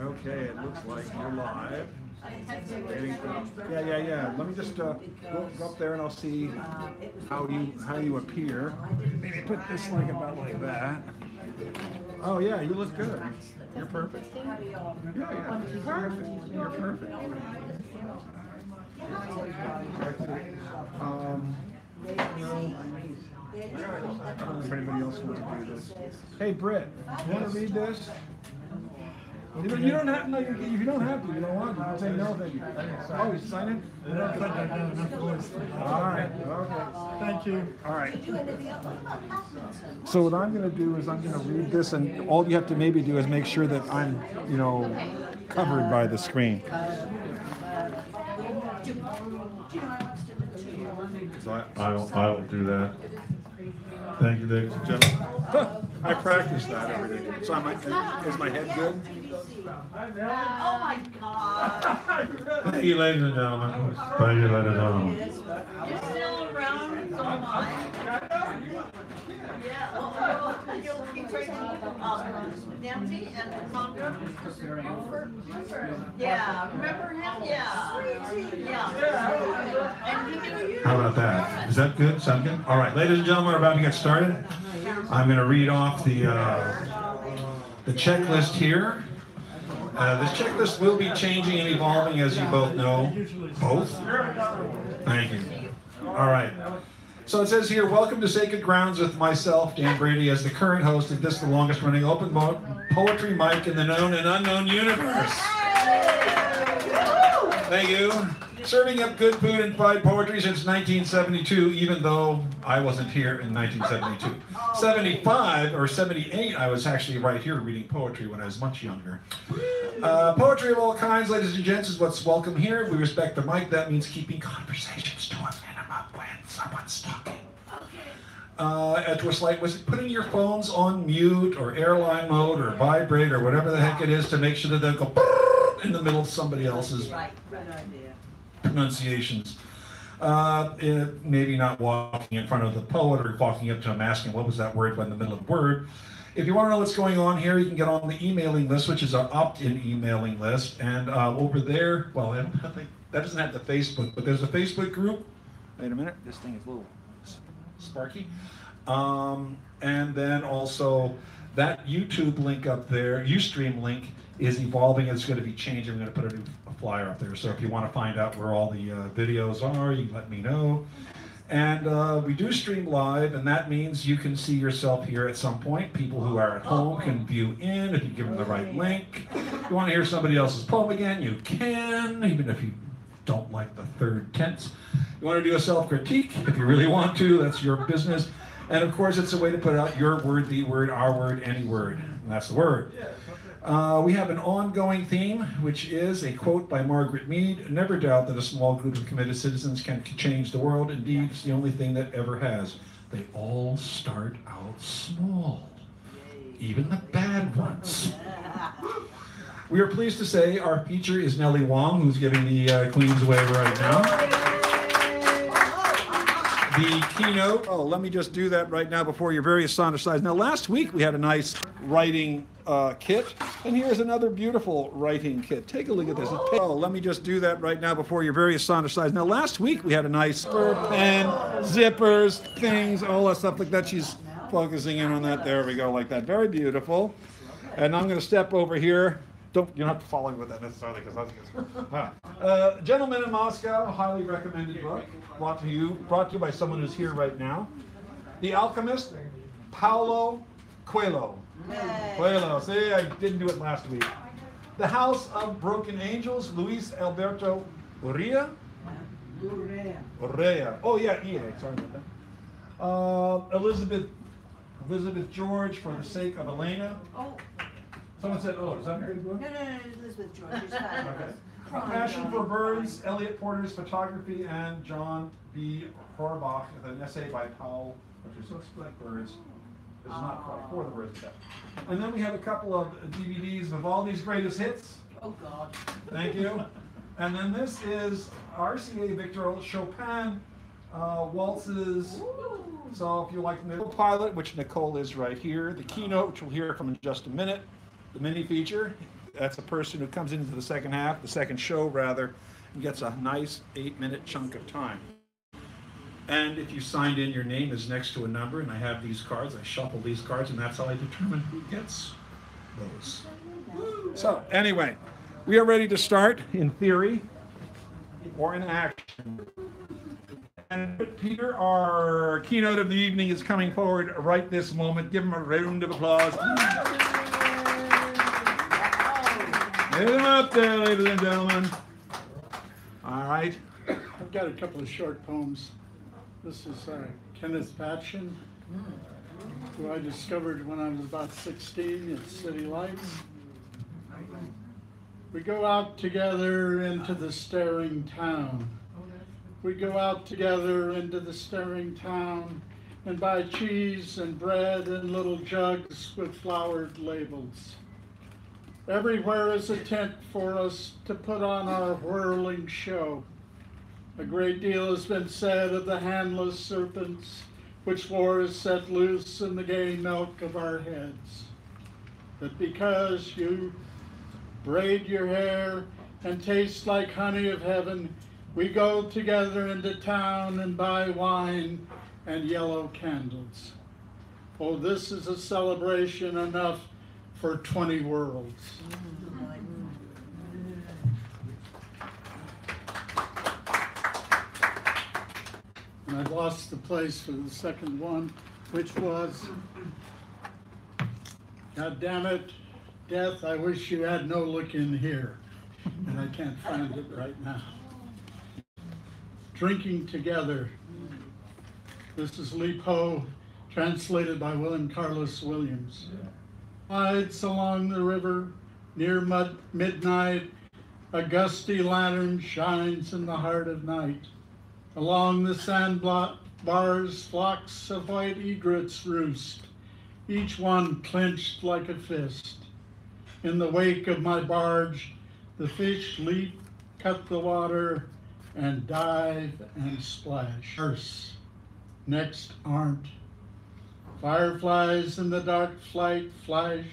Okay, it looks like you're live. Yeah. Let me just go up there and I'll see how you appear. Maybe put this like about like that. Oh yeah, you look good. You're perfect. Yeah. Perfect. You're perfect. I don't know if anybody else wants to do this. Hey Britt, you want to read this? You don't have to. If you don't have to, you don't want to. You can say no, thank you. Oh, you sign it? All right. Okay. Thank you. All right. So what I'm going to do is I'm going to read this, and all you have to maybe do is make sure that I'm, covered by the screen. So I will do that. Thank you, ladies and gentlemen. I practice that every day. So is my head good? Oh my God. Thank you, ladies and gentlemen. Thank you, ladies and gentlemen. You're still around, so am I. Yeah, you'll keep tracing Nancy and Sandra. Yeah, remember him? Yeah. And How about that? Is that good? Sound good? All right, ladies and gentlemen, we're about to get started. I'm going to read off the checklist here. This checklist will be changing and evolving, as you both know. Both? Thank you. All right. So it says here, welcome to Sacred Grounds with myself, Dan Brady, as the current host of this, the longest running open poetry mic in the known and unknown universe. Thank you. Serving up good food and fine poetry since 1972, even though I wasn't here in 1972. 75 or 78, I was actually right here reading poetry when I was much younger. Poetry of all kinds, ladies and gents, is what's welcome here. We respect the mic. That means keeping conversations to a minimum when someone's talking. To a slight was putting your phones on mute or airline mode or vibrate or whatever the heck it is to make sure that they'll go in the middle of somebody else's pronunciations. Maybe not walking in front of the poet or walking up to him asking what was that word in the middle of the word. If you want to know what's going on here, you can get on the emailing list, which is our opt-in emailing list. And over there, well, that doesn't have the Facebook, but there's a Facebook group. Wait a minute, this thing is a little sparky. And then also that YouTube link up there, Ustream link, is evolving. It's going to be changing. We're going to put a flyer up there. So if you want to find out where all the videos are, you can let me know. And we do stream live, and that means you can see yourself here at some point. People who are at home can view in if you give them the right link. If you want to hear somebody else's poem again, you can, even if you don't like the third tense. You want to do a self-critique, if you really want to, that's your business. And of course, it's a way to put out your word, the word, our word, any word. And that's the word. We have an ongoing theme, which is a quote by Margaret Mead: never doubt that a small group of committed citizens can change the world. Indeed, it's the only thing that ever has. They all start out small, even the bad ones. We are pleased to say our feature is Nellie Wong, who's giving the Queen's Wave right now. The keynote. Oh, let me just do that right now before your very astonished eyes. Now, last week we had a nice writing kit, and here's another beautiful writing kit. Take a look at this. Oh, let me just do that right now before your very astonished eyes. Now, last week we had a nice pen, zippers, things, all that stuff like that. She's focusing in on that. There we go, like that. Very beautiful. And I'm going to step over here. You don't have to follow me with that necessarily, because that's Gentleman in Moscow, a highly recommended book, brought to you by someone who's here right now. The Alchemist, Paulo Coelho. Coelho, see, I didn't do it last week. The House of Broken Angels, Luis Alberto Urrea. Urrea. Oh yeah, EA, sorry about that. Elizabeth George, For the Sake of Elena. Oh. Someone said, oh, is that a good book? No, Elizabeth George. Okay. A Passion for Birds, Elliot Porter's Photography, and John B. Horbach, with an essay by Powell, which is looks like birds. It's not quite for the birds yet. And then we have a couple of DVDs of Vivaldi's greatest hits. Oh, God. Thank you. And then this is RCA Victor Chopin waltzes. Ooh. So if you like the pilot, which Nicole is right here, the keynote, which we'll hear from in just a minute, the mini feature, That's a person who comes into the second half, the second show rather, and gets a nice 8-minute chunk of time. And if you signed in, your name is next to a number, and I have these cards. I shuffle these cards, and that's how I determine who gets those. So anyway, we are ready to start in theory or in action. And Peter, our keynote of the evening, is coming forward right this moment. Give him a round of applause. Get him up there, ladies and gentlemen. All right. I've got a couple of short poems. This is Kenneth Patchen, who I discovered when I was about 16 at City Lights. We go out together into the staring town. We go out together into the staring town and buy cheese and bread and little jugs with flowered labels. Everywhere is a tent for us to put on our whirling show. A great deal has been said of the handless serpents which war is set loose in the gay milk of our heads. But because you braid your hair and taste like honey of heaven, we go together into town and buy wine and yellow candles. Oh, this is a celebration enough for 20 worlds. And I've lost the place for the second one, which was, God damn it, Death, I wish you had no look in here. And I can't find it right now. Drinking Together. This is Li Po, translated by William Carlos Williams. Lights along the river, near midnight, a gusty lantern shines in the heart of night. Along the sandbars, flocks of white egrets roost, each one clenched like a fist. In the wake of my barge, the fish leap, cut the water, and dive and splash. First, next aren't. Fireflies in the dark flight flash.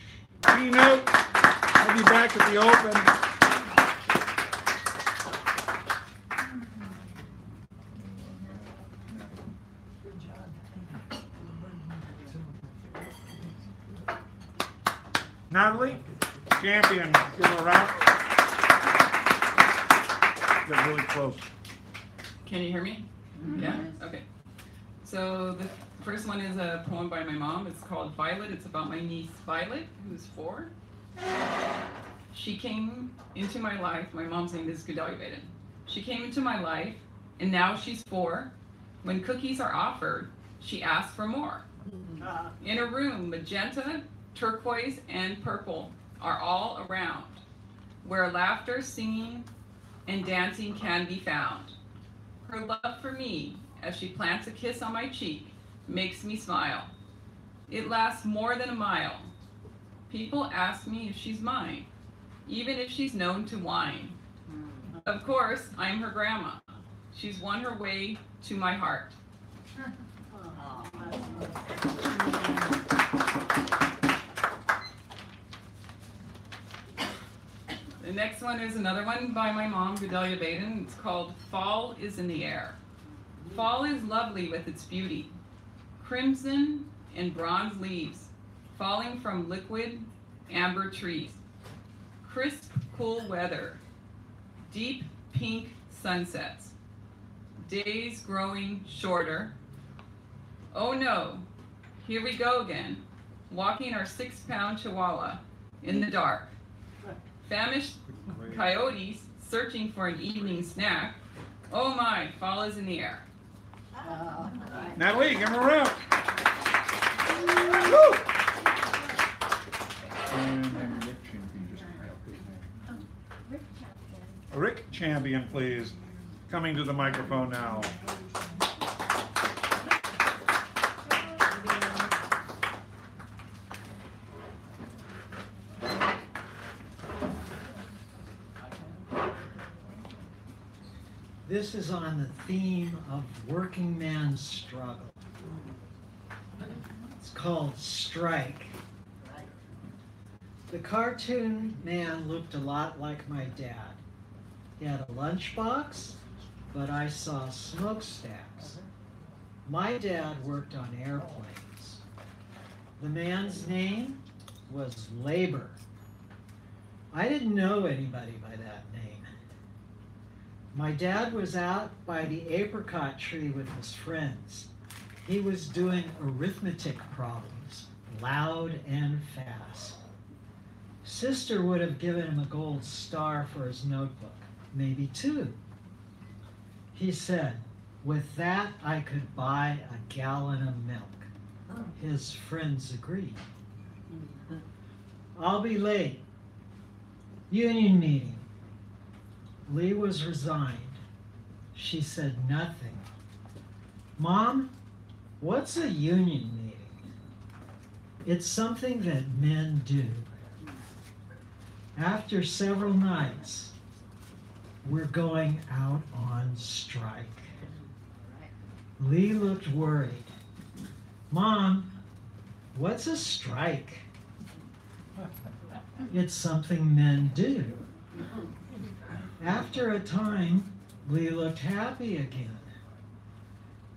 Keynote. I'll be back at the open. Natalie, champion, give her a round. Get really close. Can you hear me? Yeah? Okay. So the first one is a poem by my mom. It's called Violet. It's about my niece Violet, who's 4. She came into my life. My mom's name is Gedalia Baden. She came into my life, and now she's 4. When cookies are offered, she asks for more. In a room, magenta, turquoise, and purple are all around, where laughter, singing, and dancing can be found. Her love for me, as she plants a kiss on my cheek, makes me smile. It lasts more than a mile. People ask me if she's mine, even if she's known to whine. Of course, I'm her grandma. She's won her way to my heart. The next one is another one by my mom, Gedalia Baden. It's called Fall is in the Air. Fall is lovely with its beauty. Crimson and bronze leaves falling from liquid amber trees. Crisp, cool weather. Deep pink sunsets. Days growing shorter. Oh no, here we go again, walking our 6-pound chihuahua in the dark. Famished coyotes searching for an evening snack. Oh my, fall is in the air. Natalie, give her a round. Woo! Rick Champion, please. Coming to the microphone now. This is on the theme of working man's struggle. It's called Strike. The cartoon man looked a lot like my dad. He had a lunchbox, but I saw smokestacks. My dad worked on airplanes. The man's name was Labor. I didn't know anybody by that name. My dad was out by the apricot tree with his friends. He was doing arithmetic problems, loud and fast. Sister would have given him a gold star for his notebook, maybe 2. He said, with that I could buy a gallon of milk. His friends agreed. I'll be late. Union meeting. Lee was resigned. She said nothing. Mom, what's a union meeting? It's something that men do. After several nights, we're going out on strike. Lee looked worried. Mom, what's a strike? It's something men do. After a time, Lee looked happy again.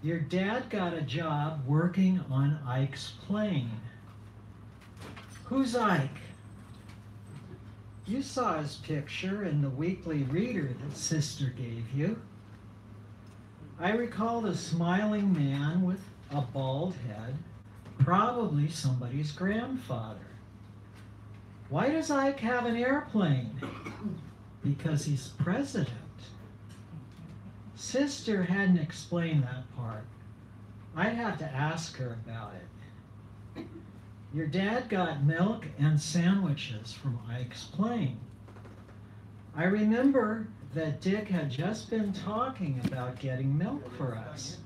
Your dad got a job working on Ike's plane. Who's Ike? You saw his picture in the weekly reader that Sister gave you. I recall a smiling man with a bald head, probably somebody's grandfather. Why does Ike have an airplane? Because he's president. Sister hadn't explained that part. I'd have to ask her about it. Your dad got milk and sandwiches from Ike's plane. I remember that Dick had just been talking about getting milk for us.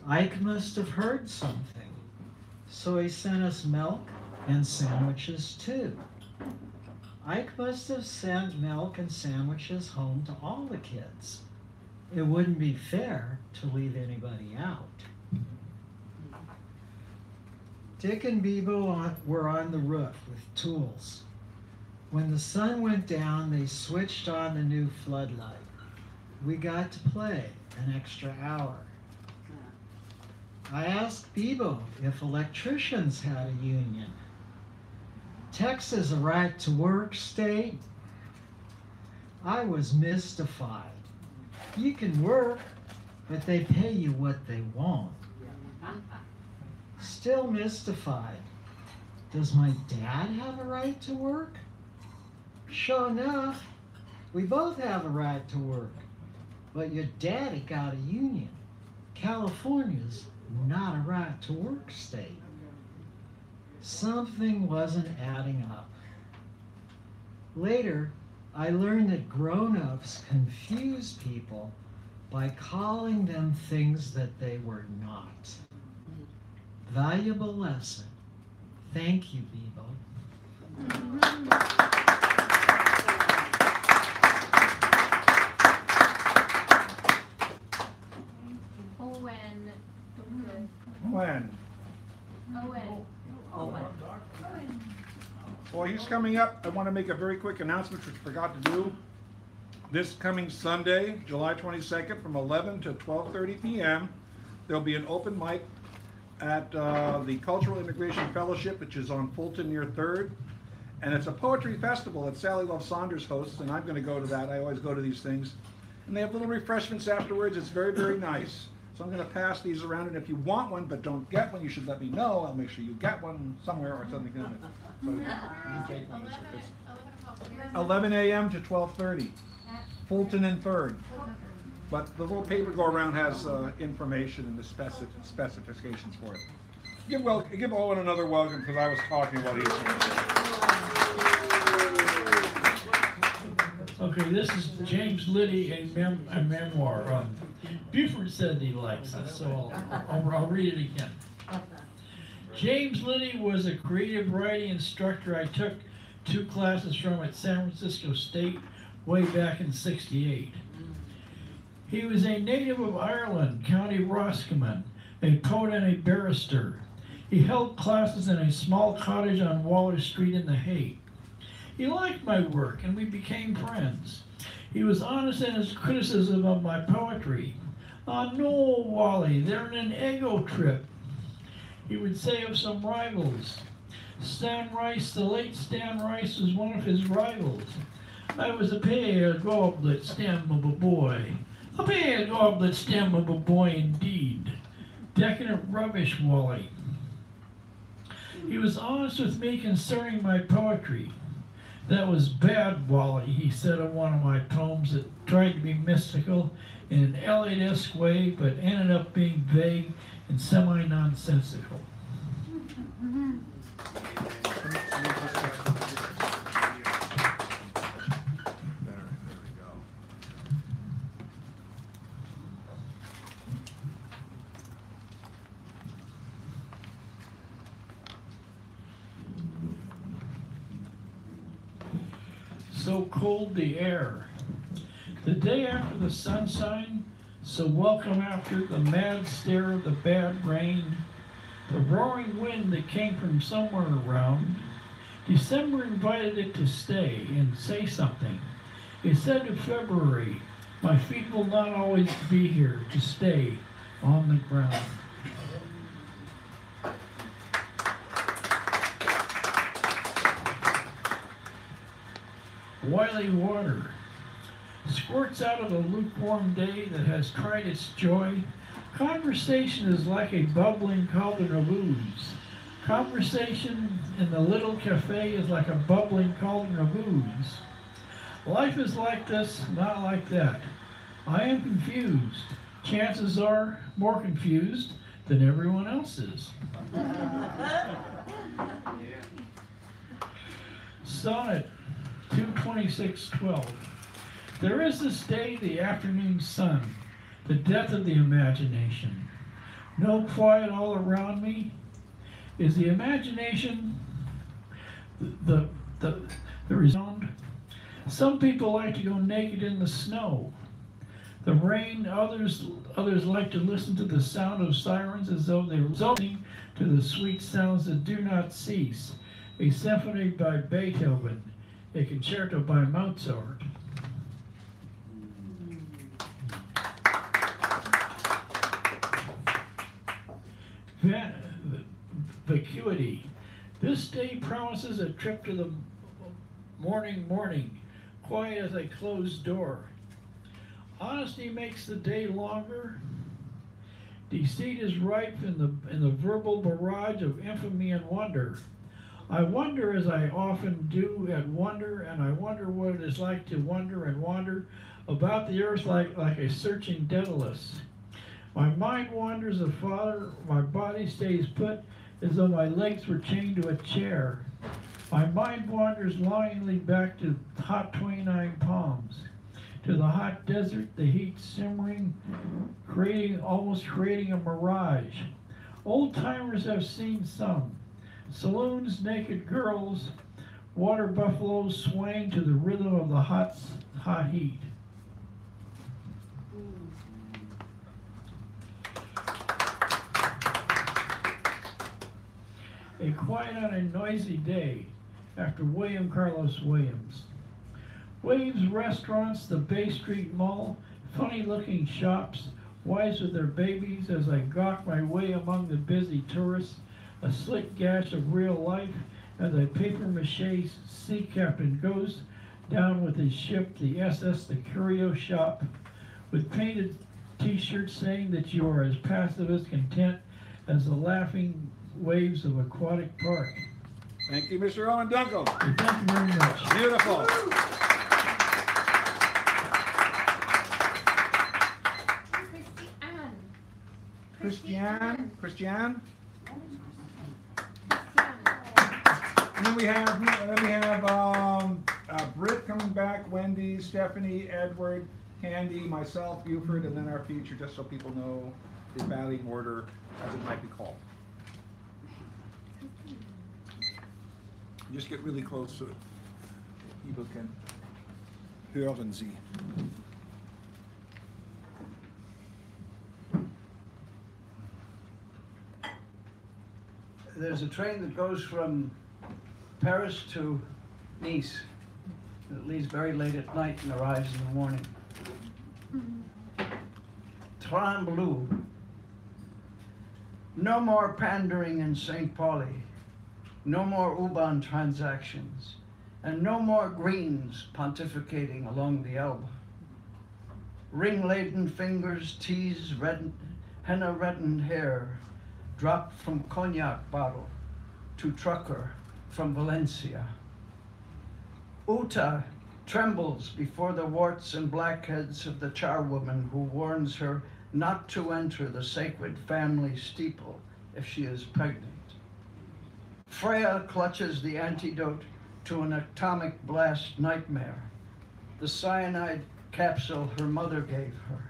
Ike must have heard something, so he sent us milk and sandwiches too. Ike must have sent milk and sandwiches home to all the kids. It wouldn't be fair to leave anybody out. Dick and Bebo were on the roof with tools. When the sun went down, they switched on the new floodlight. We got to play an extra hour. I asked Bebo if electricians had a union. Texas a right-to-work state? I was mystified. You can work, but they pay you what they want. Still mystified. Does my dad have a right to work? Sure enough, we both have a right to work. But your daddy got a union. California's not a right to work state. Something wasn't adding up. Later, I learned that grown-ups confuse people by calling them things that they were not. Valuable lesson. Thank you, Bebo. Owen. Well, he's coming up. I want to make a very quick announcement, which I forgot to do. This coming Sunday, July 22nd, from 11 to 12:30 p.m., there'll be an open mic at the Cultural Immigration Fellowship, which is on Fulton near 3rd. And it's a poetry festival that Sally Love Saunders hosts, and I'm going to go to that. I always go to these things. And they have little refreshments afterwards. It's very, very nice. So I'm going to pass these around, and if you want one but don't get one, you should let me know. I'll make sure you get one somewhere or something. So you can take one. 11 a.m. to 12:30, Fulton and 3rd. But the little paper go around has information and the specifications for it. Give Owen another welcome, because I was talking while he was. Okay, this is James Liddy, a memoir. Buford said he likes it, so I'll read it again. James Liddy was a creative writing instructor I took 2 classes from at San Francisco State way back in '68. He was a native of Ireland, County Roscommon, a poet and a barrister. He held classes in a small cottage on Waller Street in The Hague. He liked my work, and we became friends. He was honest in his criticism of my poetry. "Ah, no, Wally, they're in an ego trip," he would say of some rivals. Stan Rice, the late Stan Rice, was one of his rivals. "I was a pale goblet stem of a boy. A pale goblet stem of a boy indeed. Decadent rubbish, Wally." He was honest with me concerning my poetry. "That was bad, Wally," he said of one of my poems that tried to be mystical in an Eliot-esque way, but ended up being vague and semi-nonsensical. So cold the air. The day after the sunshine, so welcome after the mad stare of the bad rain, the roaring wind that came from somewhere around. December invited it to stay and say something. It said to February, "My feet will not always be here to stay on the ground." Wily water squirts out of a lukewarm day that has tried its joy. Conversation is like a bubbling cauldron of ooze. Conversation in the little cafe is like a bubbling cauldron of ooze. Life is like this, not like that. I am confused. Chances are more confused than everyone else is. Sonnet 226:12. There is this day, the afternoon sun, the death of the imagination. No quiet all around me. Is the imagination the resound? Some people like to go naked in the snow. The rain, others like to listen to the sound of sirens as though they were listening to the sweet sounds that do not cease. A symphony by Beethoven, a concerto by Mozart. Vacuity. This day promises a trip to the morning, quiet as a closed door. Honesty makes the day longer. Deceit is ripe in the verbal barrage of infamy and wonder. I wonder, as I often do, at wonder, and I wonder what it is like to wonder and wander about the earth like a searching Daedalus. My mind wanders afar, my body stays put as though my legs were chained to a chair. My mind wanders longingly back to hot 29 Palms, to the hot desert, the heat simmering, almost creating a mirage. Old timers have seen some. Saloons, naked girls, water buffaloes swaying to the rhythm of the hot heat. A quiet on a noisy day after William Carlos Williams. Waves restaurants, the Bay Street Mall, funny looking shops, wives with their babies as I gawk my way among the busy tourists, a slick gash of real life as a papier-mâché sea captain goes down with his ship, the SS the Curio Shop, with painted t-shirts saying that you are as passive as content as the laughing waves of Aquatic Park. Thank you, Mr. Owen Dunkel. Thank you very much. Beautiful. Christiane. And then we have Britt coming back, Wendy, Stephanie, Edward, Candy, myself, Buford, and then our future, just so people know the batting order as it might be called. Just get really close to it. People can hören Sie. there's a train that goes from Paris to Nice. It leaves very late at night and arrives in the morning. Train bleu. No more pandering in St. Pauli. No more U-Bahn transactions. And no more Greens pontificating along the Elbe. Ring-laden fingers tease henna-reddened hair dropped from cognac bottle to trucker from Valencia. Uta trembles before the warts and blackheads of the charwoman who warns her not to enter the sacred family steeple if she is pregnant. Freya clutches the antidote to an atomic blast nightmare, the cyanide capsule her mother gave her.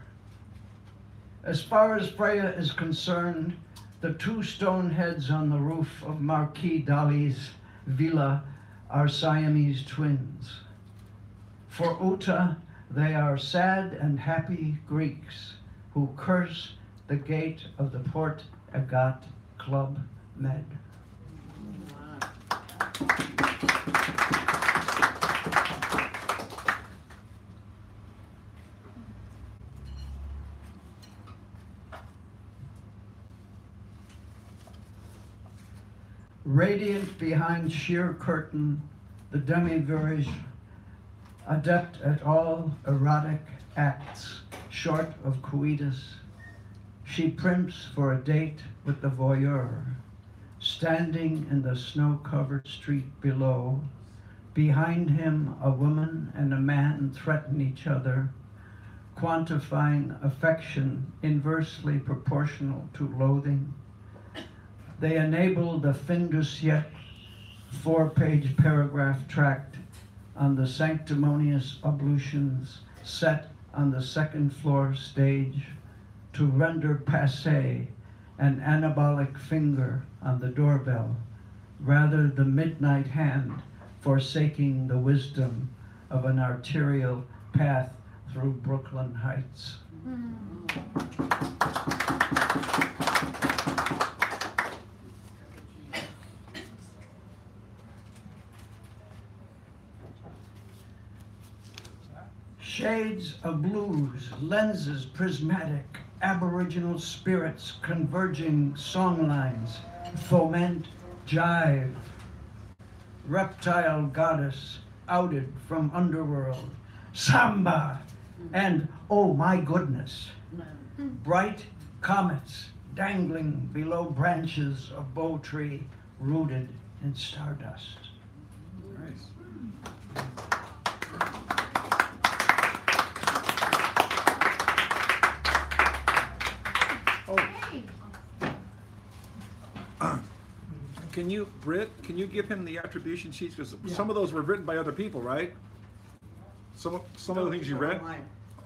As far as Freya is concerned, the two stone heads on the roof of Marquis Dali's villa are Siamese twins. For Uta, they are sad and happy Greeks who curse the gate of the Port Agat Club Med. Radiant behind sheer curtain, the demiurge, adept at all erotic acts short of coitus, she primps for a date with the voyeur, standing in the snow-covered street below. Behind him, a woman and a man threaten each other, quantifying affection inversely proportional to loathing. They enable the fin de siècle 4-page paragraph tract on the sanctimonious ablutions set on the second floor stage to render passé an anabolic finger on the doorbell, rather the midnight hand forsaking the wisdom of an arterial path through Brooklyn Heights. Shades of blues, lenses prismatic, aboriginal spirits converging songlines, foment jive. Reptile goddess outed from underworld, samba, and oh my goodness, bright comets dangling below branches of bow tree rooted in stardust. Nice. Can you, Britt, can you give him the attribution sheets? Because some of those were written by other people, right? Some of the things you read?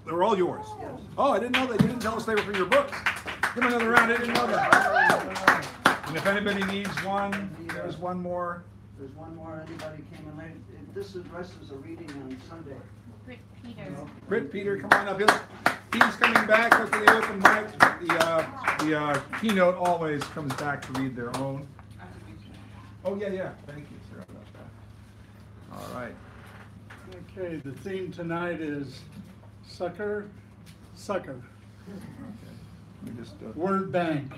They were all yours? Yes. Oh, I didn't know that. You didn't tell us they were for your books. Give me another round. I didn't know that. And if anybody needs one, there's one more. There's one more. Anybody came in late. This addresses a reading on Sunday. Britt Peter. Britt, Peter, come on up here. He's coming back after the open mic. The keynote always comes back to read their own. Oh, yeah. Thank you, sir. About that. All right. Okay, the theme tonight is sucker. Okay. Let me just, Word bank.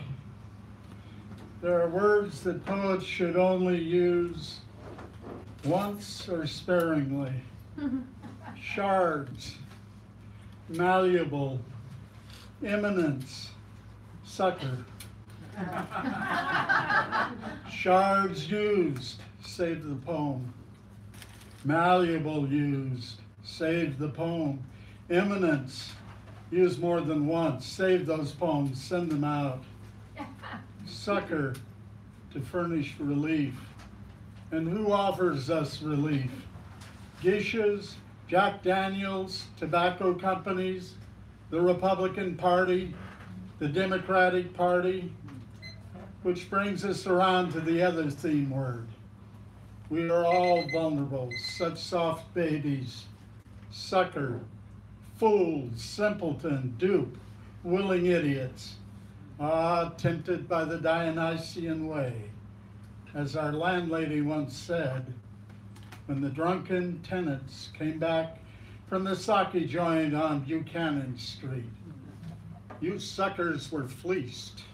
There are words that poets should only use once or sparingly. Shards, malleable, eminence, sucker. Shards used, saved the poem. Malleable used, saved the poem. Eminence, used more than once, save those poems, send them out. Sucker, to furnish relief. And who offers us relief? Geishas, Jack Daniels, tobacco companies, the Republican Party, the Democratic Party, which brings us around to the other theme word. We are all vulnerable, such soft babies. Sucker, fools, simpleton, dupe, willing idiots. Ah, tempted by the Dionysian way. As our landlady once said, when the drunken tenants came back from the sake joint on Buchanan Street, you suckers were fleeced.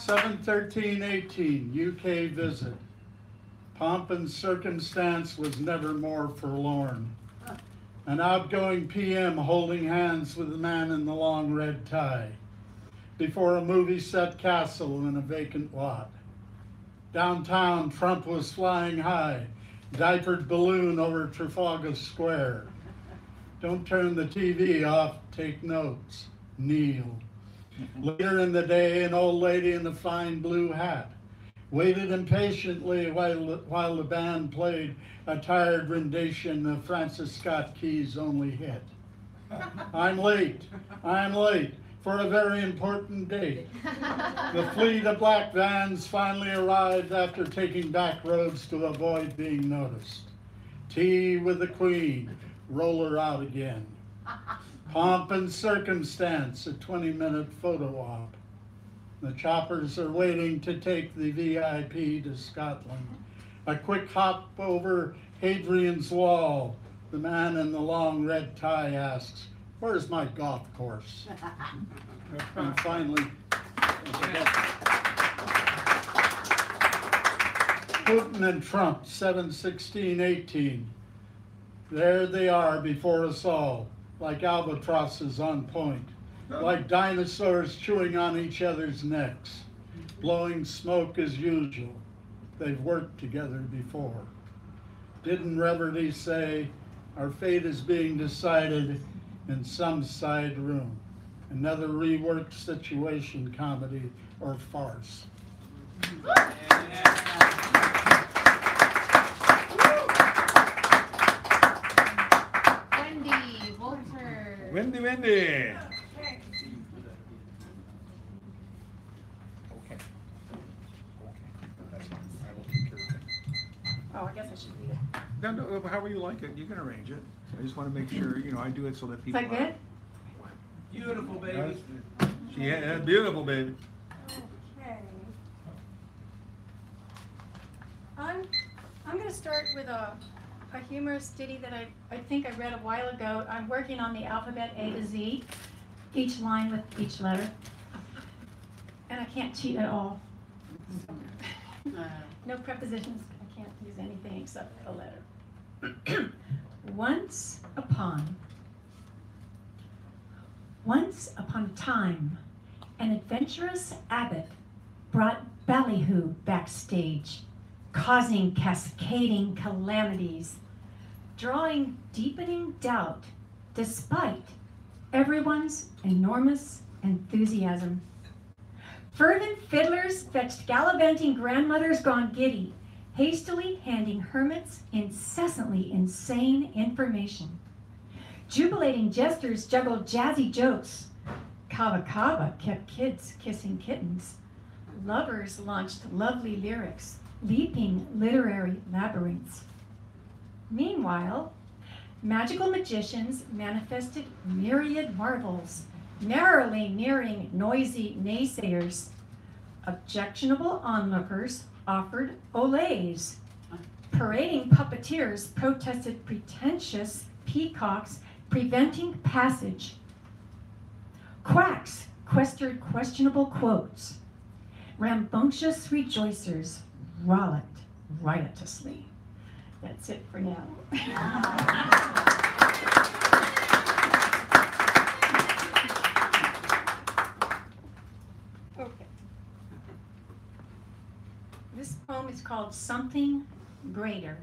7/13/18, UK visit. Pomp and circumstance was never more forlorn. An outgoing PM holding hands with the man in the long red tie before a movie set castle in a vacant lot. Downtown, Trump was flying high, diapered balloon over Trafalgar Square. Don't turn the TV off, take notes, kneel. Later in the day, an old lady in a fine blue hat waited impatiently while the band played a tired rendition of Francis Scott Key's only hit. I'm late for a very important date. The fleet of black vans finally arrived after taking back roads to avoid being noticed. Tea with the Queen, roll her out again. Pomp and circumstance, a 20-minute photo op. The choppers are waiting to take the VIP to Scotland. A quick hop over Hadrian's Wall. The man in the long red tie asks, "Where's my golf course?" And finally, Putin and Trump, 7/16/18. There they are before us all, like albatrosses on point, like dinosaurs chewing on each other's necks, blowing smoke as usual. They've worked together before. Didn't Reverdy say, our fate is being decided in some side room? Another reworked situation, comedy, or farce. Wendy, Walter. Wendy. Okay. That's fine. I will take care of it. Oh, I guess I should read it. No, however you like it, you can arrange it. I just want to make sure, I do it so that people. Is that good? Beautiful, baby. Yeah, beautiful, baby. Okay. I'm going to start with a humorous ditty that I think I read a while ago. I'm working on the alphabet A to Z, each line with each letter. And I can't cheat at all. No prepositions. I can't use anything except a letter. Once upon a time, an adventurous abbot brought ballyhoo backstage, causing cascading calamities, drawing deepening doubt despite everyone's enormous enthusiasm. Fervent fiddlers fetched gallivanting grandmothers gone giddy, hastily handing hermits incessantly insane information. Jubilating jesters juggled jazzy jokes. Kava Kava kept kids kissing kittens. Lovers launched lovely lyrics, leaping literary labyrinths. Meanwhile, magical magicians manifested myriad marvels, narrowly nearing noisy naysayers. Objectionable onlookers offered olays. Parading puppeteers protested pretentious peacocks preventing passage. Quacks questioned questionable quotes. Rambunctious rejoicers rollicked riotously. That's it for now. Okay. This poem is called Something Greater.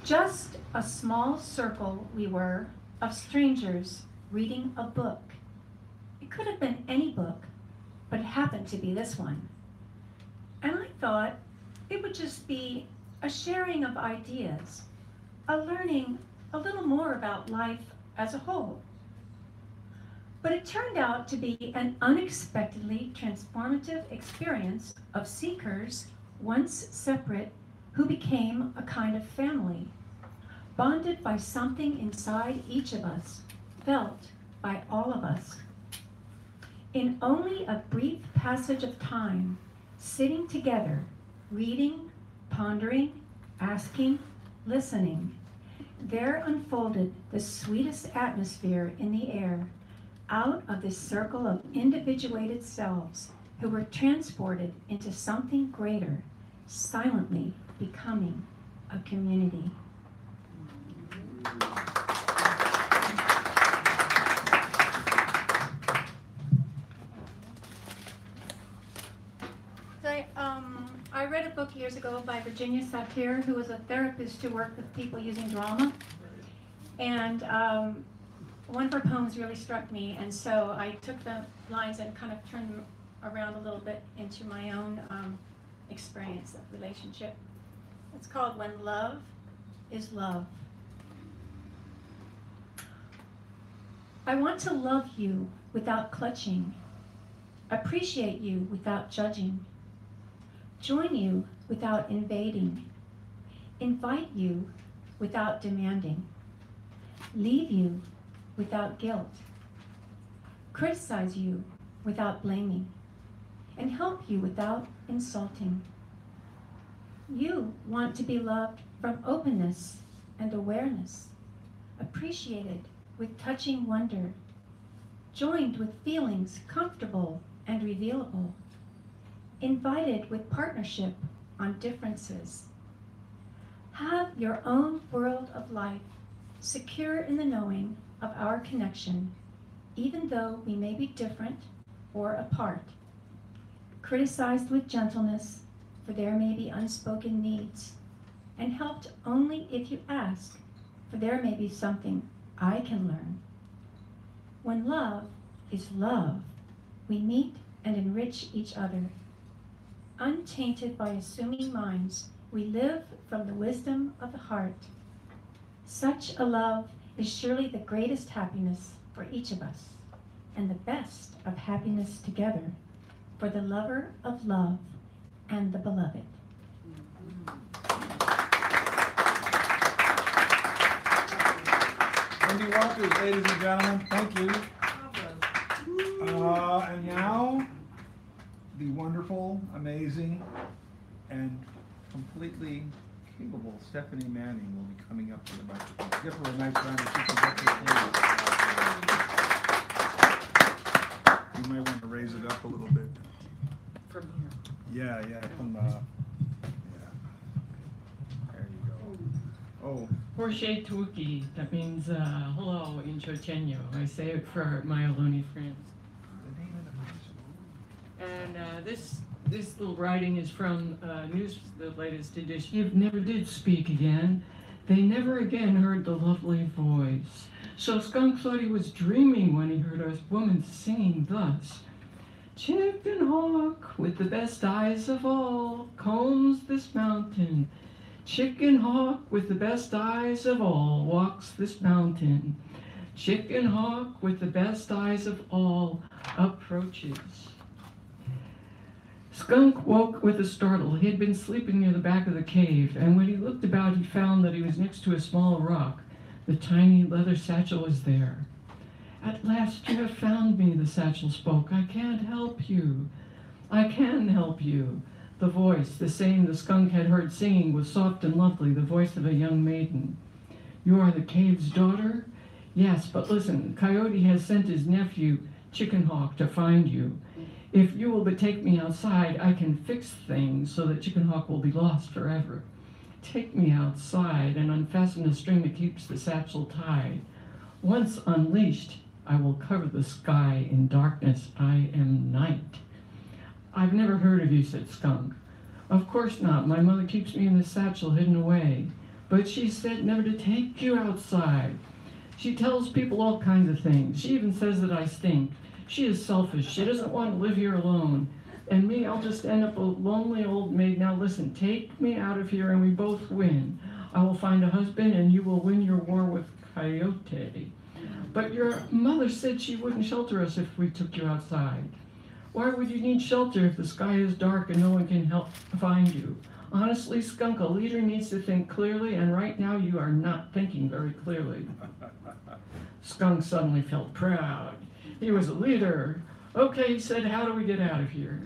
Just a small circle we were of strangers reading a book. It could have been any book, but it happened to be this one. And I thought it would just be a sharing of ideas, a learning a little more about life as a whole. But it turned out to be an unexpectedly transformative experience of seekers, once separate, who became a kind of family, bonded by something inside each of us, felt by all of us. In only a brief passage of time, sitting together, reading, pondering, asking, listening, there unfolded the sweetest atmosphere in the air, out of this circle of individuated selves who were transported into something greater, silently becoming a community. I read a book years ago by Virginia Satir, who was a therapist who worked with people using drama. And one of her poems really struck me, and so I took the lines and kind of turned them around a little bit into my own experience of relationship. It's called When Love is Love. I want to love you without clutching, appreciate you without judging, join you without invading, invite you without demanding, leave you without guilt, criticize you without blaming, and help you without insulting. You want to be loved from openness and awareness, appreciated with touching wonder, joined with feelings comfortable and revealable, invited with partnership on differences. Have your own world of life, secure in the knowing of our connection, even though we may be different or apart. Criticized with gentleness, for there may be unspoken needs, and helped only if you ask, for there may be something I can learn. When love is love, we meet and enrich each other. Untainted by assuming minds, we live from the wisdom of the heart. Such a love is surely the greatest happiness for each of us, and the best of happiness together for the lover of love and the beloved. Wendy Walters, ladies and gentlemen, thank you. And now, the wonderful, amazing, and completely capable Stephanie Manning will be coming up to the microphone. Give her a nice round of applause. You might want to raise it up a little bit. From here. Yeah, from yeah. There you go. Oh. Horshay Tuki, that means hello in Chochenyo. I say it for my Ohlone friends. And this little writing is from news, the latest edition. You never did speak again. They never again heard the lovely voice. So Skunk thought he was dreaming when he heard a woman singing thus. Chicken hawk with the best eyes of all combs this mountain. Chicken hawk with the best eyes of all walks this mountain. Chicken hawk with the best eyes of all approaches. Skunk woke with a startle. He had been sleeping near the back of the cave, and when he looked about, he found that he was next to a small rock. The tiny leather satchel was there. At last you have found me, the satchel spoke. I can't help you. I can help you. The voice, the same the skunk had heard singing, was soft and lovely, the voice of a young maiden. You are the cave's daughter? Yes, but listen, Coyote has sent his nephew, Chicken Hawk, to find you. If you will but take me outside, I can fix things so that Chicken Hawk will be lost forever. Take me outside and unfasten the string that keeps the satchel tied. Once unleashed, I will cover the sky in darkness. I am night. I've never heard of you, said Skunk. Of course not. My mother keeps me in the satchel hidden away. But she said never to take you outside. She tells people all kinds of things. She even says that I stink. She is selfish. She doesn't want to live here alone. And me, I'll just end up a lonely old maid. Now listen, take me out of here and we both win. I will find a husband and you will win your war with Coyote. But your mother said she wouldn't shelter us if we took you outside. Why would you need shelter if the sky is dark and no one can help find you? Honestly, Skunk, a leader needs to think clearly, and right now you are not thinking very clearly. Skunk suddenly felt proud. He was a leader. Okay, he said, how do we get out of here?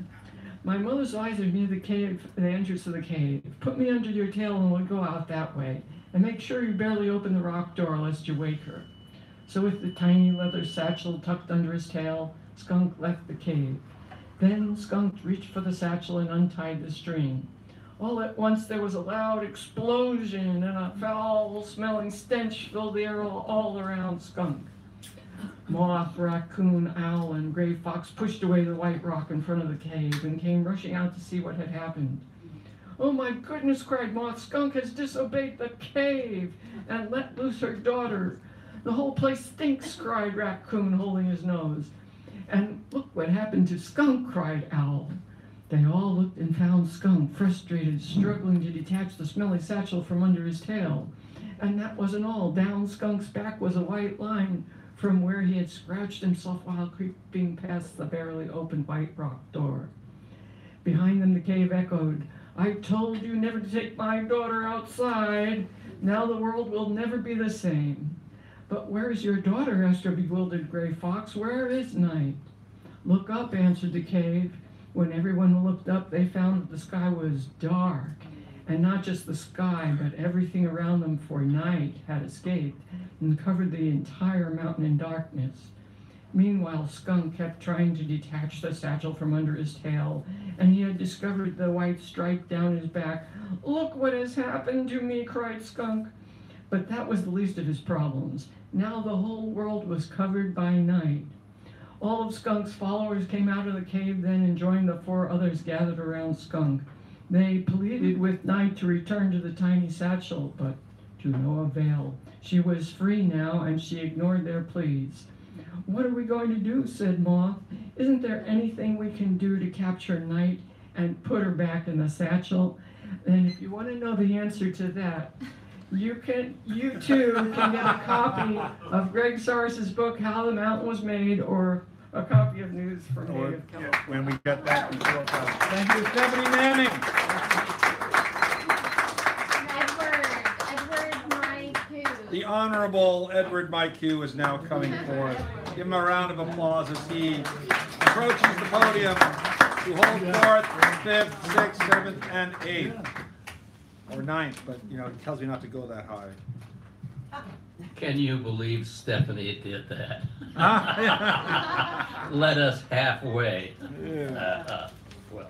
My mother's eyes are near the cave, the entrance to the cave. Put me under your tail and we'll go out that way. And make sure you barely open the rock door lest you wake her. So with the tiny leather satchel tucked under his tail, Skunk left the cave. Then Skunk reached for the satchel and untied the string. All at once there was a loud explosion and a foul-smelling stench filled the air all around Skunk. Moth, raccoon, owl, and gray fox pushed away the white rock in front of the cave and came rushing out to see what had happened. Oh my goodness, cried Moth, Skunk has disobeyed the cave and let loose her daughter. The whole place stinks, cried Raccoon, holding his nose. And look what happened to Skunk, cried Owl. They all looked and found Skunk, frustrated, struggling to detach the smelly satchel from under his tail. And that wasn't all. Down Skunk's back was a white line from where he had scratched himself while creeping past the barely opened white rock door. Behind them the cave echoed, I told you never to take my daughter outside. Now the world will never be the same. But where is your daughter? Asked a bewildered gray fox. Where is night? Look up, answered the cave. When everyone looked up, they found that the sky was dark. And not just the sky, but everything around them, for night had escaped and covered the entire mountain in darkness. Meanwhile, Skunk kept trying to detach the satchel from under his tail, and he had discovered the white stripe down his back. Look what has happened to me, cried Skunk. But that was the least of his problems. Now the whole world was covered by night. All of Skunk's followers came out of the cave then and joined the 4 others gathered around Skunk. They pleaded with Night to return to the tiny satchel, but to no avail. She was free now, and she ignored their pleas. What are we going to do? Said Moth. Isn't there anything we can do to capture Night and put her back in the satchel? And if you want to know the answer to that, you too can get a copy of Greg Sars's book, How the Mountain Was Made, or a copy of News from Native California. When we get that, we will. Thank you, Stephanie Manning. Edward Maiku. The Honorable Edward Maiku is now coming forth. Give him a round of applause as he approaches the podium to hold 4th, 5th, 6th, 7th, and 8th. Or 9th, but it tells me not to go that high. Can you believe Stephanie did that? Let us halfway. Yeah. Well.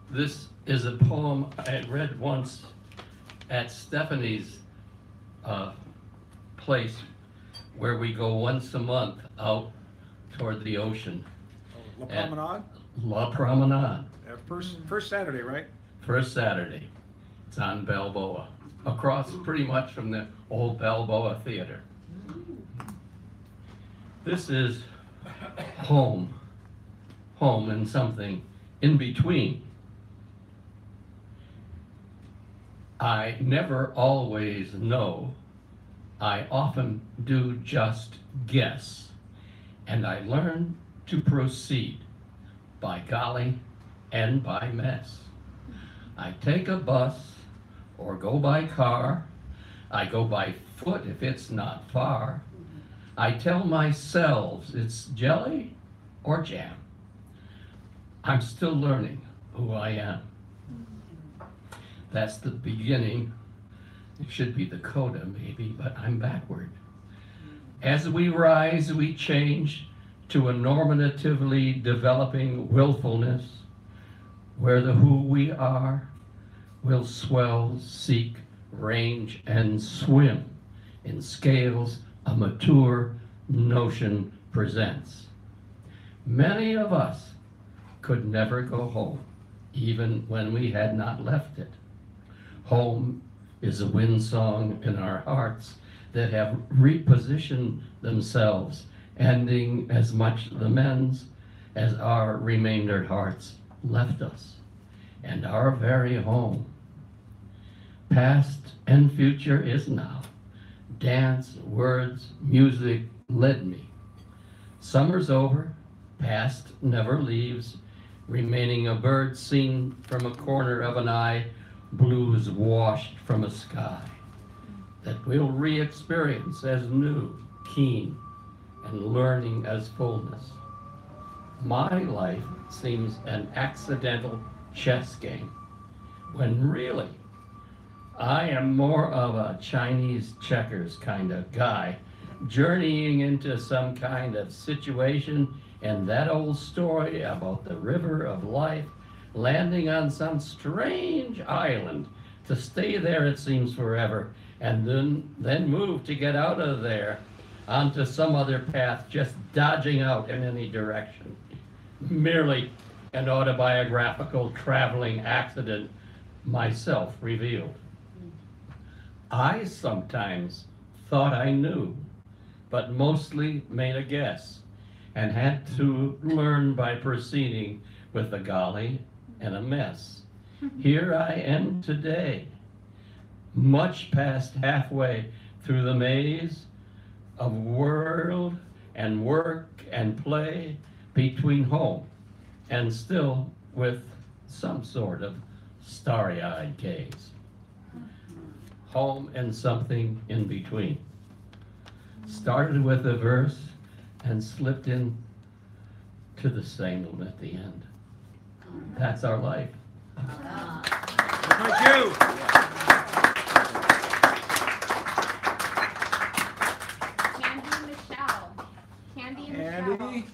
This is a poem I had read once at Stephanie's place where we go once a month out toward the ocean. La Promenade? La Promenade. First Saturday, right? First Saturday. It's on Balboa, across pretty much from the old Balboa Theater. This is home and something in between. I never always know. I often do just guess, and I learn to proceed by golly and by mess. I take a bus or go by car. I go by foot if it's not far. I tell myself it's jelly or jam. I'm still learning who I am. That's the beginning. It should be the coda maybe, but I'm backward. As we rise, we change to a normatively developing willfulness, where the who we are will swell, seek, range, and swim in scales a mature notion presents. Many of us could never go home, even when we had not left it. Home is a wind song in our hearts that have repositioned themselves, ending as much the men's as our remaindered hearts left us, and our very home. Past and future is now. Dance, words, music led me. Summer's over, past never leaves, remaining a bird seen from a corner of an eye, blues washed from a sky that we'll re-experience as new, keen, and learning as fullness. My life seems an accidental chess game, when really, I am more of a Chinese checkers kind of guy, journeying into some kind of situation and that old story about the river of life landing on some strange island to stay there, it seems, forever, and then move to get out of there onto some other path, just dodging out in any direction. Merely an autobiographical traveling accident, myself revealed. I sometimes thought I knew, but mostly made a guess, and had to learn by proceeding with a golly and a mess. Here I am today, much past halfway through the maze of world and work and play between home and still with some sort of starry-eyed gaze. Home and something in between. Started with a verse and slipped in to the same at the end. That's our life. Thank you. Candy Michelle. Candy Michelle. Andy,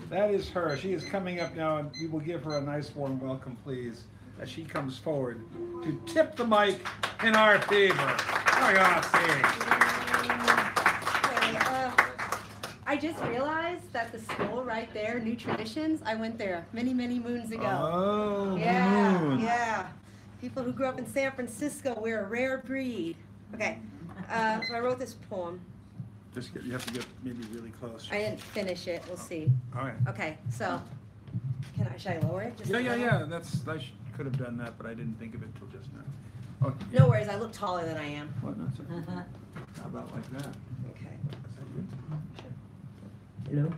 that is her. She is coming up now, and we will give her a nice warm welcome, please, as she comes forward to tip the mic in our favor. For God's sake. I just realized that the school right there, New Traditions, I went there many, many moons ago. Oh, yeah, moons. yeah. People who grew up in San Francisco, we're a rare breed. Okay, so I wrote this poem. You have to get maybe really close. I didn't finish it. We'll see. All right. Okay, so should I lower it? Just a little? Yeah. Could have done that, but I didn't think of it till just now. Okay. No worries. I look taller than I am. What? That's okay. How about like that? Okay. Is that good? Hello.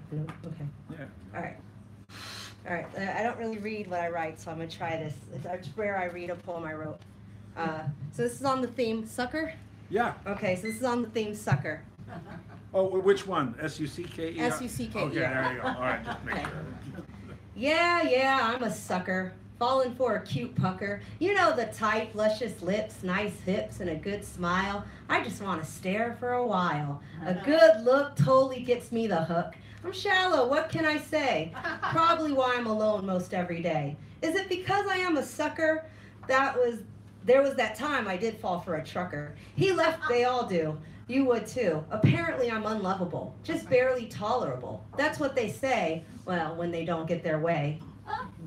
Okay. Yeah. All right. I don't really read what I write, so I'm gonna try this. It's rare I read a poem I wrote. So this is on the theme sucker. Yeah. Okay. So this is on the theme sucker. Oh, which one? S-U-C-K-E? S-U-C-K-E. Okay, there you go. All right, just make Okay. sure. Yeah, I'm a sucker. Falling for a cute pucker. You know the type, luscious lips, nice hips, and a good smile. I just want to stare for a while. A good look totally gets me the hook. I'm shallow, what can I say? Probably why I'm alone most every day. Is it because I am a sucker? There was that time I did fall for a trucker. He left, they all do. You would too. Apparently I'm unlovable, just barely tolerable. That's what they say, well, when they don't get their way.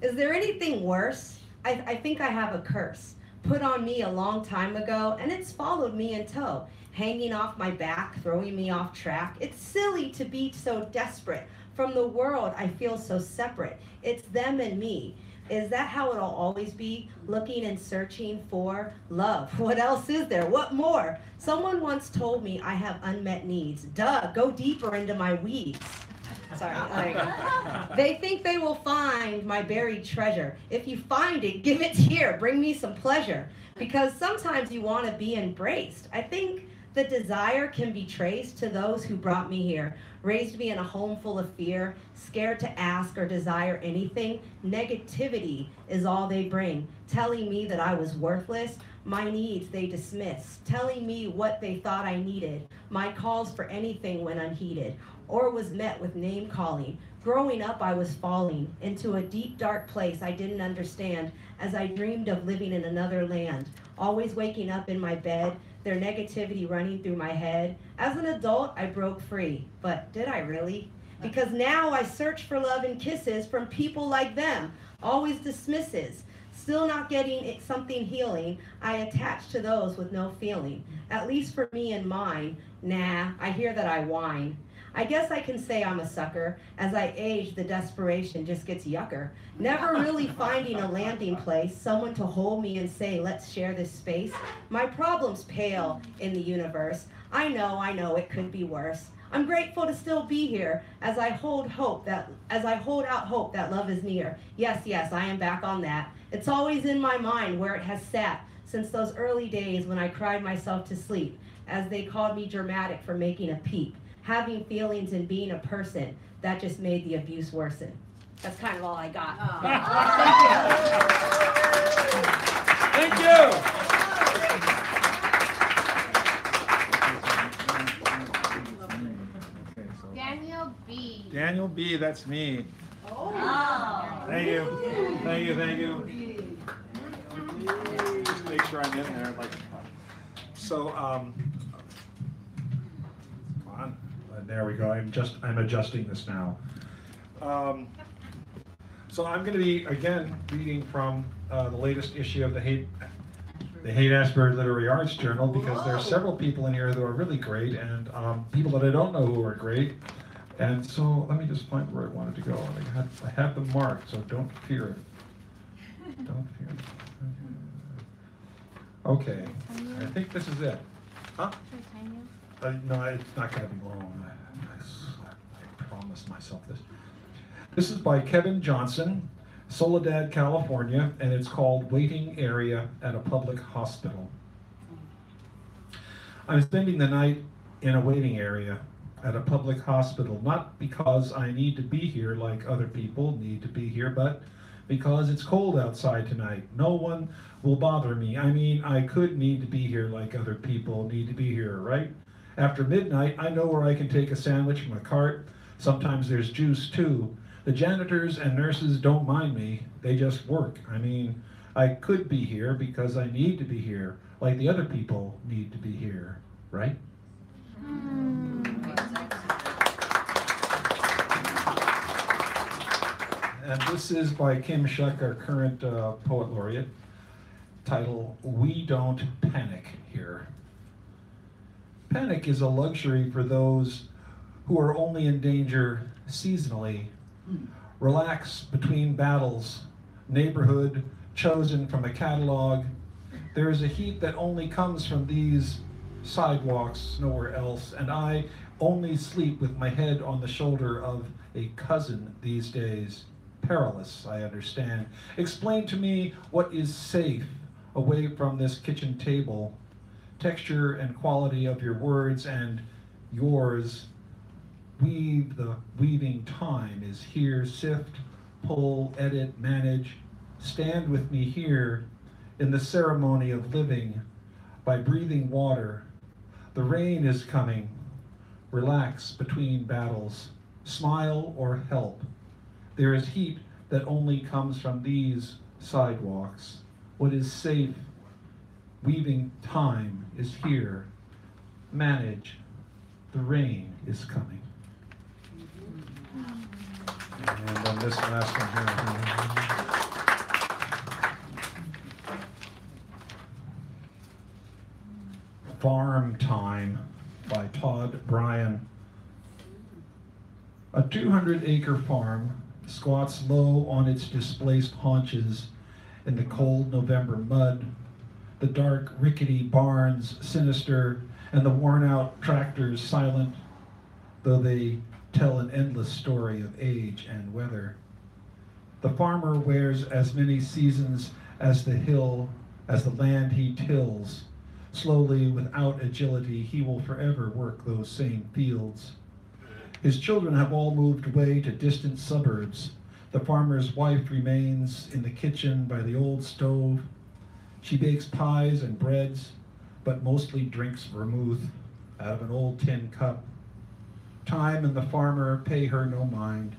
Is there anything worse? I think I have a curse put on me a long time ago, and it's followed me in tow, hanging off my back, throwing me off track. It's silly to be so desperate. From the world, I feel so separate. It's them and me. Is that how it'll always be? Looking and searching for love. What else is there? What more? Someone once told me I have unmet needs. Duh, go deeper into my weeds. Sorry. They think they will find my buried treasure. If you find it, give it here. Bring me some pleasure. Because sometimes you want to be embraced. I think the desire can be traced to those who brought me here, raised me in a home full of fear, scared to ask or desire anything. Negativity is all they bring, telling me that I was worthless. My needs they dismiss, telling me what they thought I needed. My calls for anything went unheeded, or was met with name calling. Growing up, I was falling into a deep, dark place I didn't understand as I dreamed of living in another land. Always waking up in my bed, their negativity running through my head. As an adult, I broke free, but did I really? Because now I search for love and kisses from people like them, always dismisses. Still not getting something healing, I attach to those with no feeling. At least for me and mine, nah, I hear that I whine. I guess I can say I'm a sucker. As I age, the desperation just gets yucker. Never really finding a landing place, someone to hold me and say, let's share this space. My problems pale in the universe. I know, it could be worse. I'm grateful to still be here as I hold out hope that love is near. Yes, yes, I am back on that. It's always in my mind where it has sat since those early days when I cried myself to sleep, as they called me dramatic for making a peep, having feelings and being a person that just made the abuse worsen. That's kind of all I got. Thank you. Daniel B. Daniel B, that's me. Oh. Thank you. Thank you, thank you. Just make sure I'm in there. So, come on. There we go. I'm adjusting this now. So I'm going to be again reading from the latest issue of the Haight-Ashbury Literary Arts Journal, because there are several people in here who are really great, and people that I don't know who are great. And so let me just find where I wanted to go. I have them marked, so don't fear it. Don't fear it. Okay, I think this is it. Huh? No, it's not going to be long. I promised myself this. This is by Kevin Johnson, Soledad, California, and it's called Waiting Area at a Public Hospital. I'm spending the night in a waiting area at a public hospital, not because I need to be here like other people need to be here, but because it's cold outside tonight. No one will bother me. I mean, I could need to be here like other people need to be here, right? After midnight, I know where I can take a sandwich from a cart. Sometimes there's juice too. The janitors and nurses don't mind me. They just work. I mean, I could be here because I need to be here, like the other people need to be here, right? And this is by Kim Shuck, our current poet laureate. Title, We Don't Panic Here. Panic is a luxury for those who are only in danger seasonally. Relax between battles, neighborhood chosen from a catalog. There is a heat that only comes from these sidewalks, nowhere else, and I only sleep with my head on the shoulder of a cousin these days. Perilous, I understand. Explain to me what is safe away from this kitchen table. Texture and quality of your words and yours. Weave, the weaving time is here. Sift, pull, edit, manage. Stand with me here in the ceremony of living by breathing water. The rain is coming. Relax between battles. Smile or help. There is heat that only comes from these sidewalks. What is safe, weaving time is here. Manage. The rain is coming. And on this last one here. Farm Time by Todd Bryan. A 200-acre farm squats low on its displaced haunches in the cold November mud, the dark, rickety barns sinister, and the worn-out tractors silent, though they tell an endless story of age and weather. The farmer wears as many seasons as the land he tills. Slowly, without agility, he will forever work those same fields. His children have all moved away to distant suburbs. The farmer's wife remains in the kitchen by the old stove. She bakes pies and breads, but mostly drinks vermouth out of an old tin cup. Time and the farmer pay her no mind.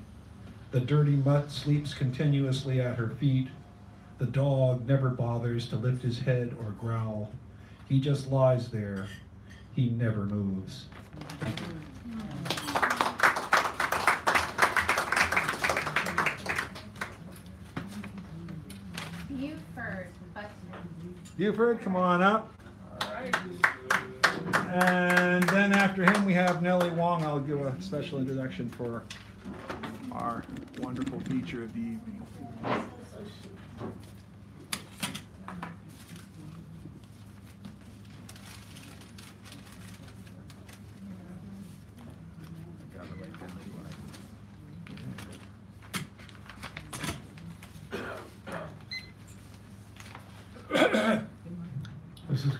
The dirty mutt sleeps continuously at her feet. The dog never bothers to lift his head or growl. He just lies there. He never moves. Buford, come on up. And then after him, we have Nellie Wong. I'll give a special introduction for our wonderful feature of the evening.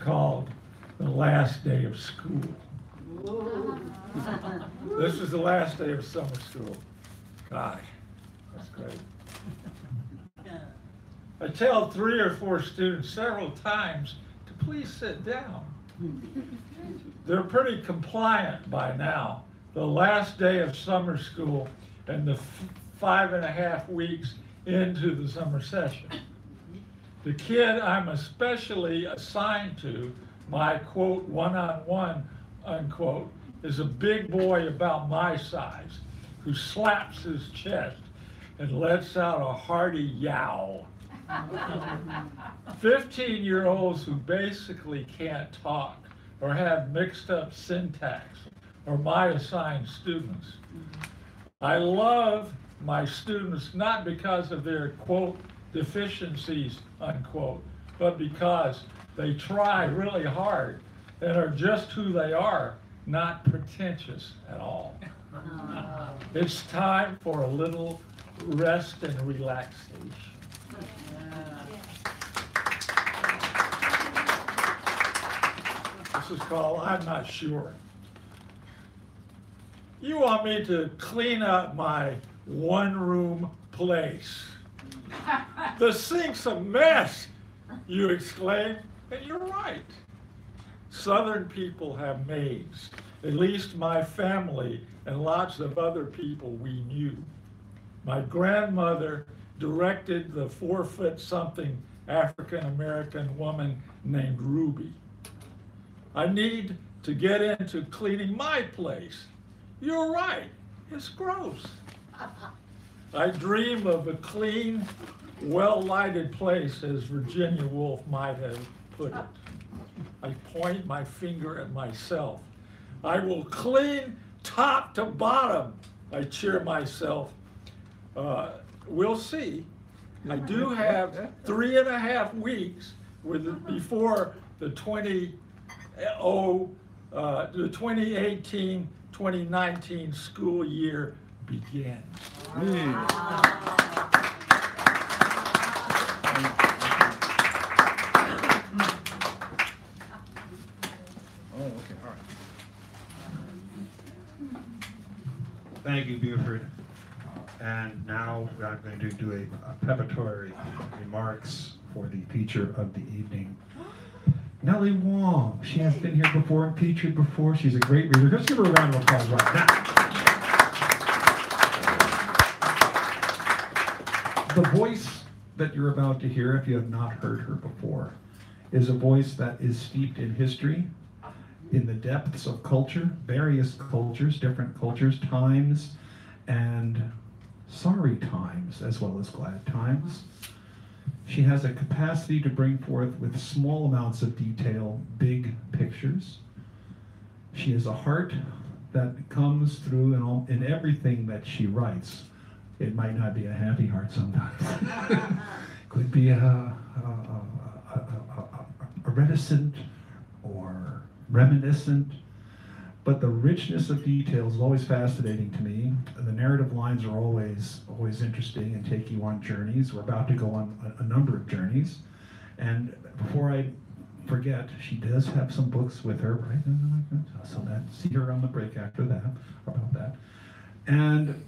called The Last Day of School. This is the last day of summer school. God, that's great. I tell 3 or 4 students several times to please sit down. They're pretty compliant by now. The last day of summer school and the 5.5 weeks into the summer session. The kid I'm especially assigned to, my quote, one-on-one, unquote, is a big boy about my size who slaps his chest and lets out a hearty yowl. 15-year-olds who basically can't talk or have mixed up syntax are my assigned students. I love my students not because of their, quote, deficiencies, unquote, but because they try really hard and are just who they are, not pretentious at all. It's time for a little rest and relaxation. This is called I'm Not Sure. You want me to clean up my one-room place. The sink's a mess, you exclaim, and you're right. Southern people have maids, at least my family and lots of other people we knew. My grandmother directed the 4-foot-something African-American woman named Ruby. I need to get into cleaning my place. You're right, it's gross. I dream of a clean, well-lighted place, as Virginia Woolf might have put it. I point my finger at myself. I will clean top to bottom, I cheer myself. We'll see. I do have 3.5 weeks before the 2018-2019 school year begins. Thank you, Buford. And now I'm going to do a preparatory remarks for the teacher of the evening, Nellie Wong. She has been here before and featured before. She's a great reader. Let's give her a round of applause right now. The voice that you're about to hear, if you have not heard her before, is a voice that is steeped in history, in the depths of culture, various cultures, different cultures, times, and sorry times, as well as glad times. She has a capacity to bring forth, with small amounts of detail, big pictures. She has a heart that comes through in everything that she writes. It might not be a happy heart sometimes. Could be a reticent or reminiscent, but the richness of detail is always fascinating to me. The narrative lines are always interesting and take you on journeys. We're about to go on a number of journeys. And before I forget, she does have some books with her, right? So see her on the break after that, about that. And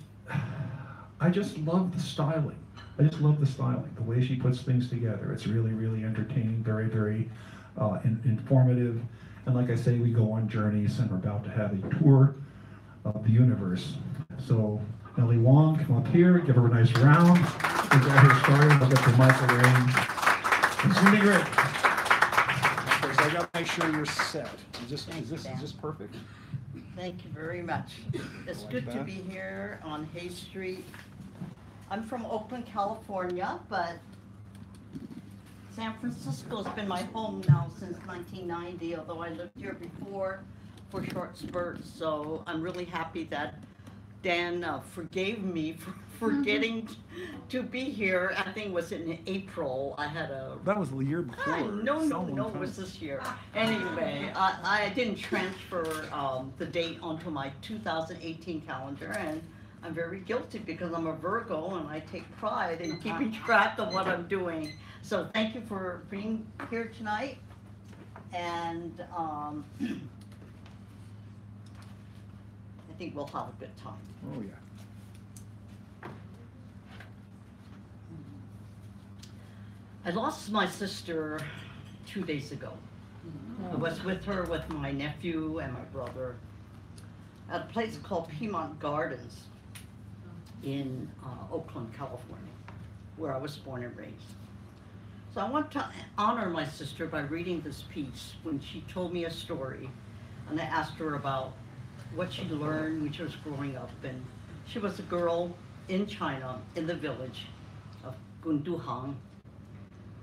I just love the styling. I just love the styling, the way she puts things together. It's really, really entertaining, very, very informative. And like I say, we go on journeys, and we're about to have a tour of the universe. So Nellie Wong, come up here, give her a nice round. We'll get her started. We'll get the mic arranged. It's going to be great. Okay, so I got to make sure you're set. Is this perfect? Thank you very much. It's good to be here on Hay Street. I'm from Oakland, California, but San Francisco's been my home now since 1990, although I lived here before for short spurts. So I'm really happy that Dan forgave me for getting to be here. I think it was in April. I had a... That was the year before. No, it was this year. Anyway, I didn't transfer the date onto my 2018 calendar, and I'm very guilty because I'm a Virgo and I take pride in keeping track of what I'm doing. So thank you for being here tonight. and I think we'll have a good time. Oh, yeah. I lost my sister 2 days ago. I was with her with my nephew and my brother at a place called Piedmont Gardens in Oakland, California, where I was born and raised. So I want to honor my sister by reading this piece when she told me a story, and I asked her about what she learned when she was growing up. And she was a girl in China, in the village of Gunduhang.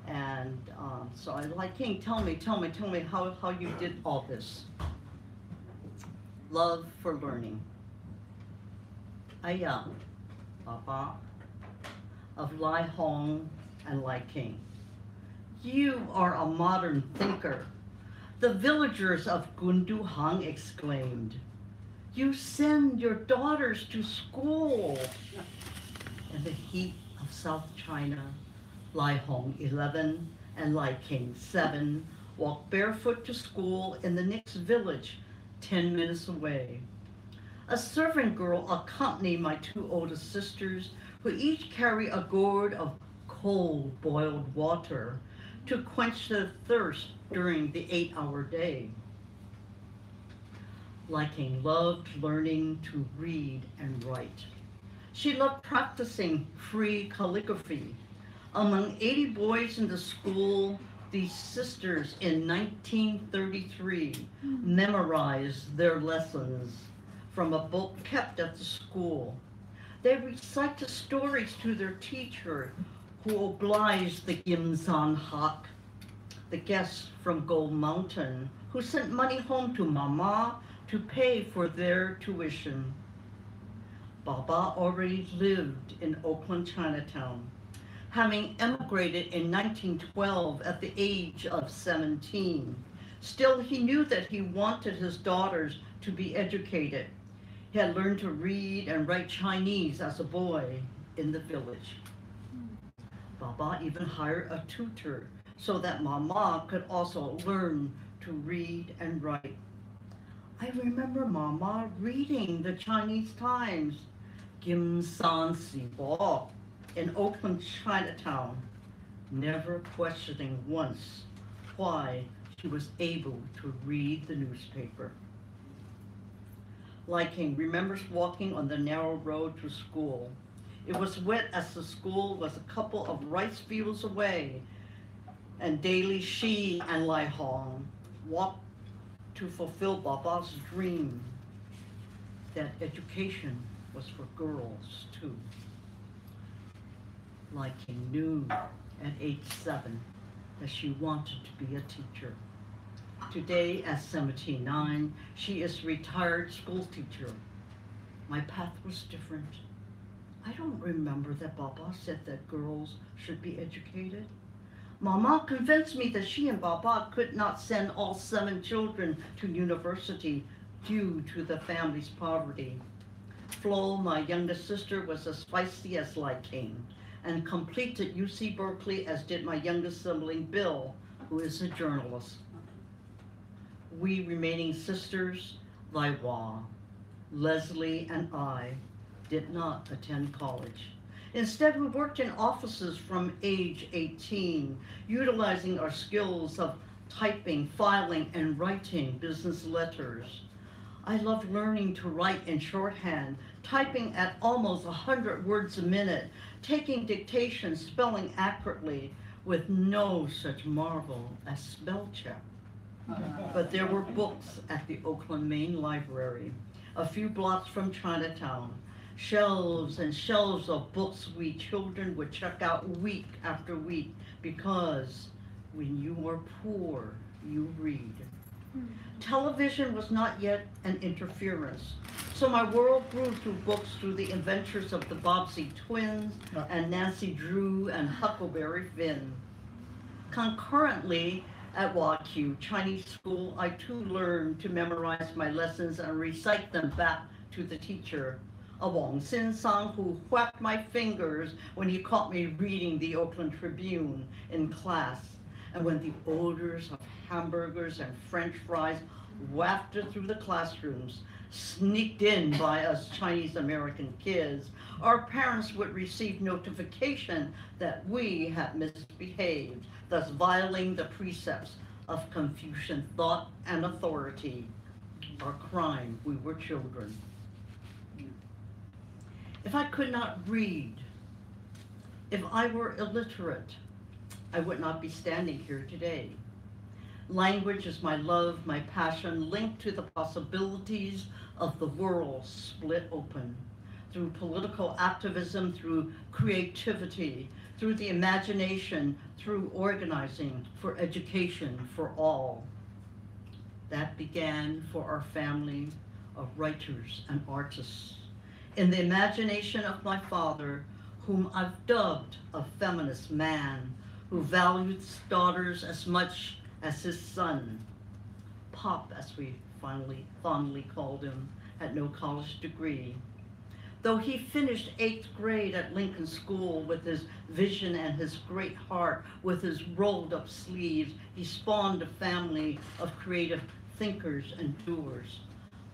And so I like, King, tell me how you did all this. Love for learning. Aya, Baba, of Lai Hong and Lai King. You are a modern thinker. The villagers of Gunduhang exclaimed. You send your daughters to school. In the heat of South China, Lai Hong, 11, and Lai King, 7, walked barefoot to school in the next village, 10 minutes away. A servant girl accompanied my 2 oldest sisters, who each carry a gourd of cold boiled water to quench their thirst during the 8-hour day. Lai King loved learning to read and write. She loved practicing free calligraphy. Among 80 boys in the school, these sisters in 1933 memorized their lessons from a book kept at the school. They recite the stories to their teacher, who obliged the Gimsan Hak, the guests from Gold Mountain, who sent money home to Mama to pay for their tuition. Baba already lived in Oakland, Chinatown, having emigrated in 1912 at the age of 17. Still, he knew that he wanted his daughters to be educated. He had learned to read and write Chinese as a boy in the village. Baba even hired a tutor so that Mama could also learn to read and write. I remember Mama reading the Chinese Times, Kim San Si Bo, in Oakland, Chinatown, never questioning once why she was able to read the newspaper. Lai King remembers walking on the narrow road to school. It was wet as the school was a couple of rice fields away, and daily she and Lai Hong walked to fulfill Baba's dream that education was for girls too. Lai King knew at age 7 that she wanted to be a teacher. Today, at 79, she is a retired school teacher. My path was different. I don't remember that Baba said that girls should be educated. Mama convinced me that she and Baba could not send all 7 children to university due to the family's poverty. Flo, my youngest sister, was as feisty as Lai King and completed UC Berkeley, as did my youngest sibling, Bill, who is a journalist. We remaining sisters, Lai Hua, Leslie, and I, did not attend college. Instead, we worked in offices from age 18, utilizing our skills of typing, filing, and writing business letters. I loved learning to write in shorthand, typing at almost 100 words a minute, taking dictation, spelling accurately, with no such marvel as spell check. But there were books at the Oakland Main Library, a few blocks from Chinatown. Shelves and shelves of books we children would check out week after week, because when you are poor, you read. Television was not yet an interference, so my world grew through books, through the adventures of the Bobbsey twins and Nancy Drew and Huckleberry Finn. Concurrently, at WAQ Chinese school, I too learned to memorize my lessons and recite them back to the teacher, a Wong Sin Sang who whacked my fingers when he caught me reading the Oakland Tribune in class, And when the odors of hamburgers and French fries wafted through the classrooms, sneaked in by us Chinese American kids, our parents would receive notification that we had misbehaved, thus violating the precepts of Confucian thought and authority. Our crime, we were children. If I could not read, if I were illiterate, I would not be standing here today. Language is my love, my passion, linked to the possibilities of the world split open through political activism, through creativity, through the imagination, through organizing for education for all. That began for our family of writers and artists. In the imagination of my father, whom I've dubbed a feminist man, who valued his daughters as much as his son. Pop, as we fondly called him, had no college degree. Though he finished 8th grade at Lincoln School with his vision and his great heart, with his rolled up sleeves, he spawned a family of creative thinkers and doers,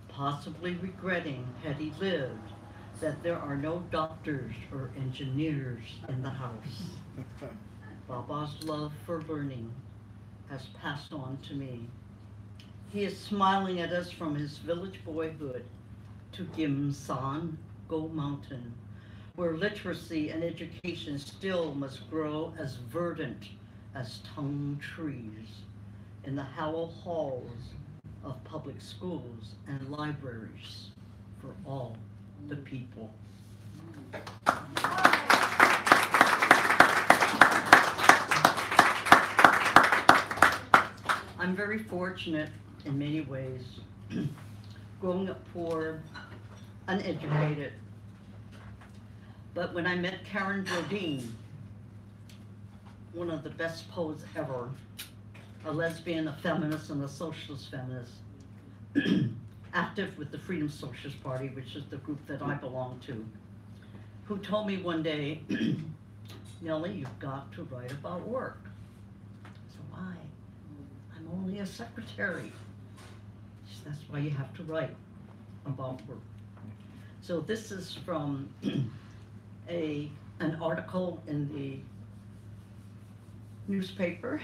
possibly regretting, had he lived, that there are no doctors or engineers in the house. Baba's love for learning has passed on to me. He is smiling at us from his village boyhood to Gimsan, Go Mountain, where literacy and education still must grow as verdant as tongue trees in the hallowed halls of public schools and libraries for all the people. I'm very fortunate in many ways. Growing up poor, uneducated. But when I met Karen Jodine, one of the best poets ever, a lesbian, a feminist, and a socialist feminist, active with the Freedom Socialist Party, which is the group that I belong to, who told me one day, Nellie, you've got to write about work. So why? I'm only a secretary. She said, that's why you have to write about work. So this is from an article in the newspaper,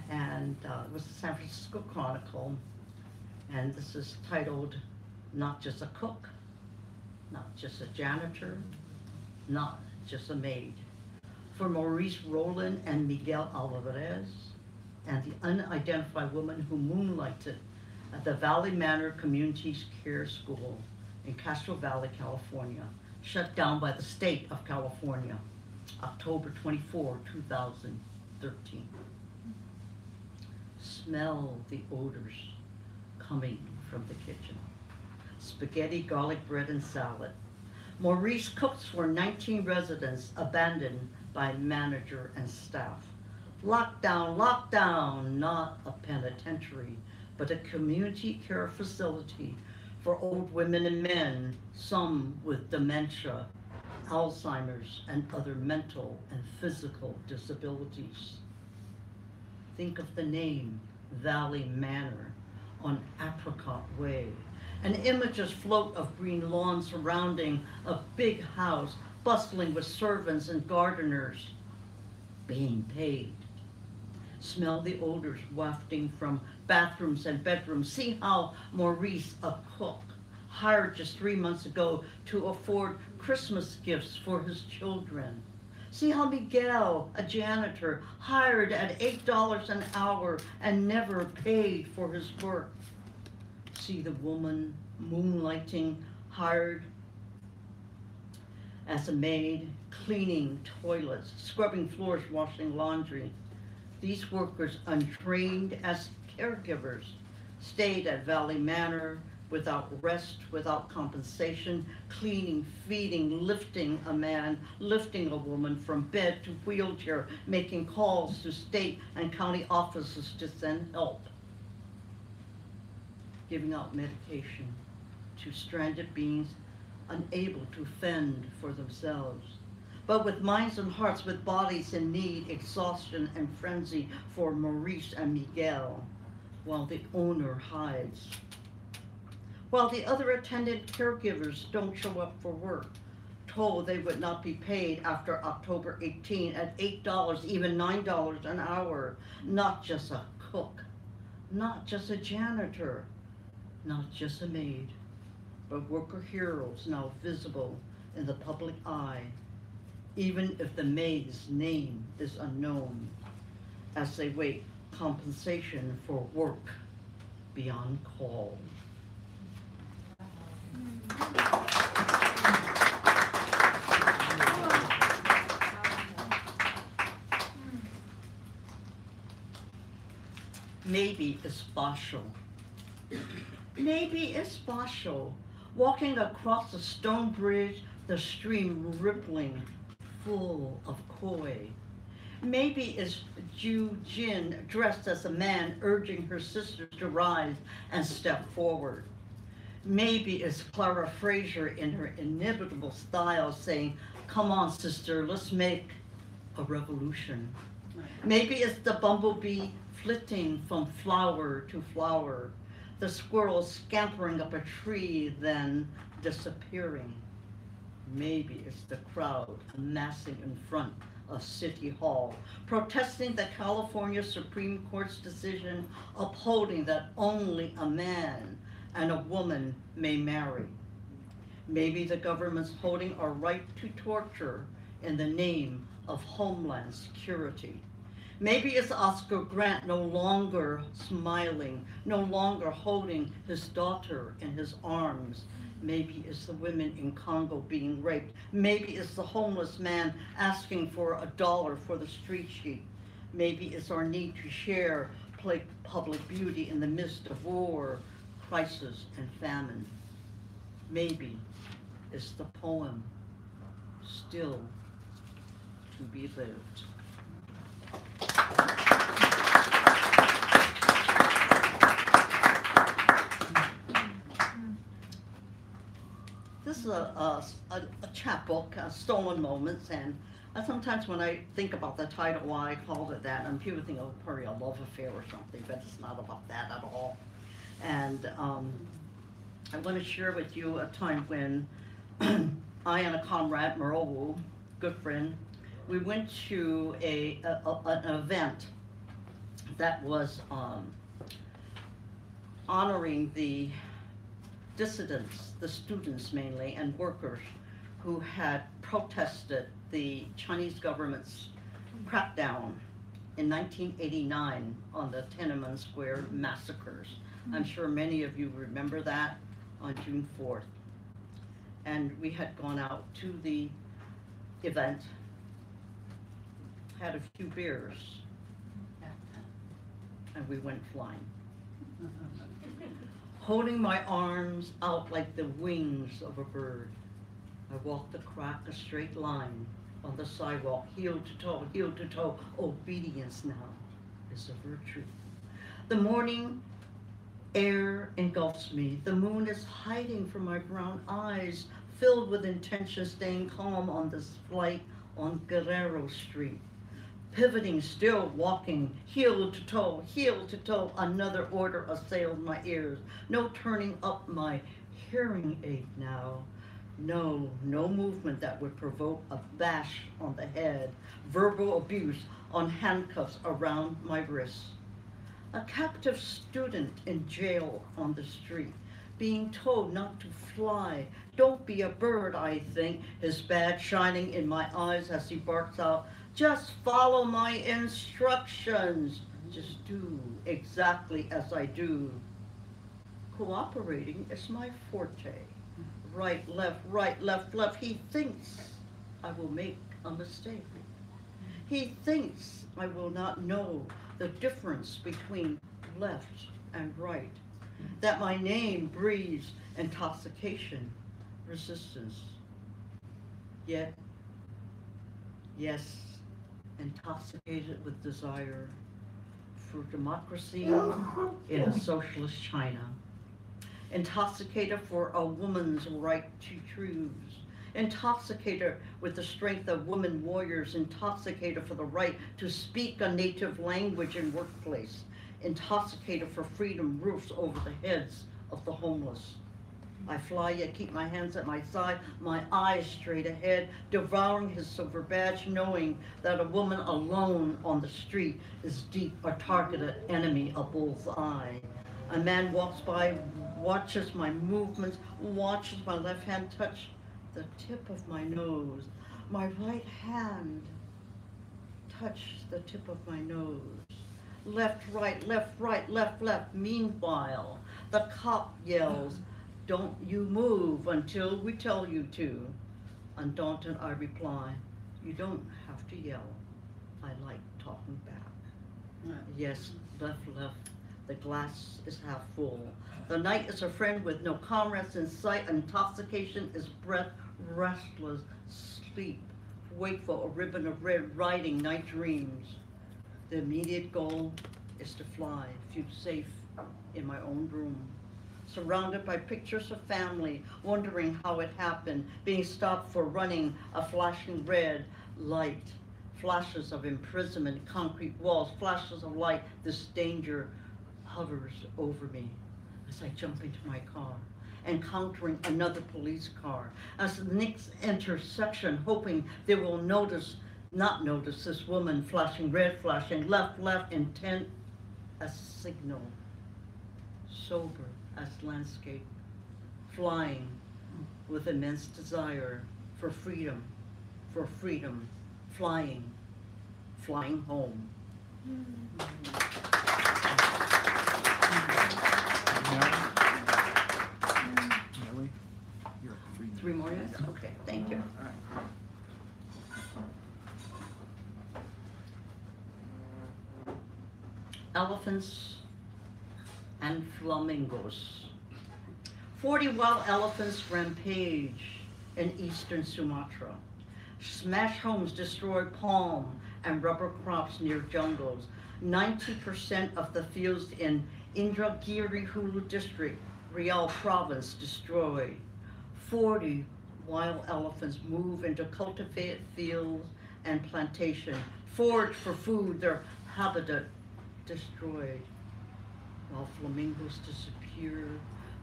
and it was the San Francisco Chronicle, and this is titled, Not Just a Cook, Not Just a Janitor, Not Just a Maid, for Maurice Rowland and Miguel Alvarez, and the unidentified woman who moonlighted at the Valley Manor Community Care School in Castro Valley, California, shut down by the state of California, October 24, 2013. Smell the odors coming from the kitchen. Spaghetti, garlic bread, and salad. Maurice cooks for 19 residents abandoned by manager and staff. Lockdown, lockdown, not a penitentiary, but a community care facility for old women and men, some with dementia, Alzheimer's, and other mental and physical disabilities. Think of the name, Valley Manor, on Apricot Way. And images float of green lawns surrounding a big house, bustling with servants and gardeners, being paid. Smell the odors wafting from bathrooms and bedrooms. See how Maurice, a cook, hired just 3 months ago to afford Christmas gifts for his children. See how Miguel, a janitor, hired at $8 an hour and never paid for his work. See the woman moonlighting, hired as a maid, cleaning toilets, scrubbing floors, washing laundry. These workers, untrained as caregivers, stayed at Valley Manor without rest, without compensation, cleaning, feeding, lifting a man, lifting a woman from bed to wheelchair, making calls to state and county offices to send help, giving out medication to stranded beings unable to fend for themselves. but with minds and hearts, with bodies in need, exhaustion and frenzy for Maurice and Miguel, while the owner hides. While the other attendant caregivers don't show up for work, told they would not be paid after October 18 at $8, even $9 an hour. Not just a cook, not just a janitor, not just a maid, but worker heroes now visible in the public eye, even if the maid's name is unknown, as they wait compensation for work beyond call. Maybe it's Basho. Maybe it's Basho, walking across the stone bridge, the stream rippling, full of koi. Maybe it's Ju Jin, dressed as a man, urging her sisters to rise and step forward. Maybe it's Clara Fraser in her inimitable style saying, "Come on, sister, let's make a revolution." Maybe it's the bumblebee flitting from flower to flower, the squirrel scampering up a tree, then disappearing. Maybe it's the crowd amassing in front of City Hall, protesting the California Supreme Court's decision upholding that only a man and a woman may marry. Maybe the government's holding our right to torture in the name of Homeland Security. Maybe it's Oscar Grant no longer smiling, no longer holding his daughter in his arms. Maybe it's the women in Congo being raped. Maybe it's the homeless man asking for $1 for the street sheet. Maybe it's our need to share public beauty in the midst of war, crisis, and famine. Maybe it's the poem, Still to Be Lived. This is a chapbook, Stolen Moments, and sometimes when I think about the title, why I called it that, and people think, oh, probably a love affair or something, but it's not about that at all. And I want to share with you a time when I and a comrade, Merle Wu, good friend, we went to an event that was honoring the dissidents, the students mainly, and workers who had protested the Chinese government's crackdown in 1989 on the Tiananmen Square massacres. I'm sure many of you remember that on June 4th. And we had gone out to the event, had a few beers, and we went flying. Holding my arms out like the wings of a bird, I walked a straight line on the sidewalk, heel to toe, heel to toe. Obedience now is a virtue. The morning air engulfs me. The moon is hiding from my brown eyes, filled with intention, staying calm on this flight on Guerrero Street. Pivoting, still walking, heel to toe, another order assailed my ears. No turning up my hearing aid now. No movement that would provoke a bash on the head, verbal abuse on handcuffs around my wrists. A captive student in jail on the street, being told not to fly. Don't be a bird, I think, his badge shining in my eyes as he barks out, just follow my instructions. Just do exactly as I do. Cooperating is my forte. Right, left, left. He thinks I will make a mistake. He thinks I will not know the difference between left and right. That my name breathes intoxication, resistance. Yet, yes, intoxicated with desire for democracy in a socialist China. Intoxicated for a woman's right to choose. Intoxicated with the strength of women warriors, intoxicated for the right to speak a native language in workplace, intoxicated for freedom, roofs over the heads of the homeless. I fly yet keep my hands at my side, my eyes straight ahead, devouring his silver badge, knowing that a woman alone on the street is deep a targeted enemy, a bull's eye. A man walks by, watches my movements, watches my left hand touch the tip of my nose. My right hand touch the tip of my nose. Left, right, left, right, left, left. Meanwhile, the cop yells, "Don't you move until we tell you to." Undaunted, I reply, "You don't have to yell. I like talking back." Yes, left, left. The glass is half full. The night is a friend with no comrades in sight. Intoxication is breath, restless sleep. Wakeful, a ribbon of red, riding night dreams. The immediate goal is to fly, feel safe in my own room. Surrounded by pictures of family, wondering how it happened, being stopped for running a flashing red light, flashes of imprisonment, concrete walls, flashes of light. This danger hovers over me as I jump into my car, encountering another police car. As the next intersection, hoping they will not notice this woman flashing red, flashing left, left, intent as signal, sober as landscape, flying with immense desire for freedom, flying home. Three more minutes? Okay, thank you. Elephants and flamingos. 40 wild elephants rampage in eastern Sumatra. Smash homes, destroy palm and rubber crops near jungles. 90% of the fields in Indragiri Hulu district, Riau province, destroyed. 40 wild elephants move into cultivated fields and plantation, forage for food, their habitat destroyed, while flamingos disappear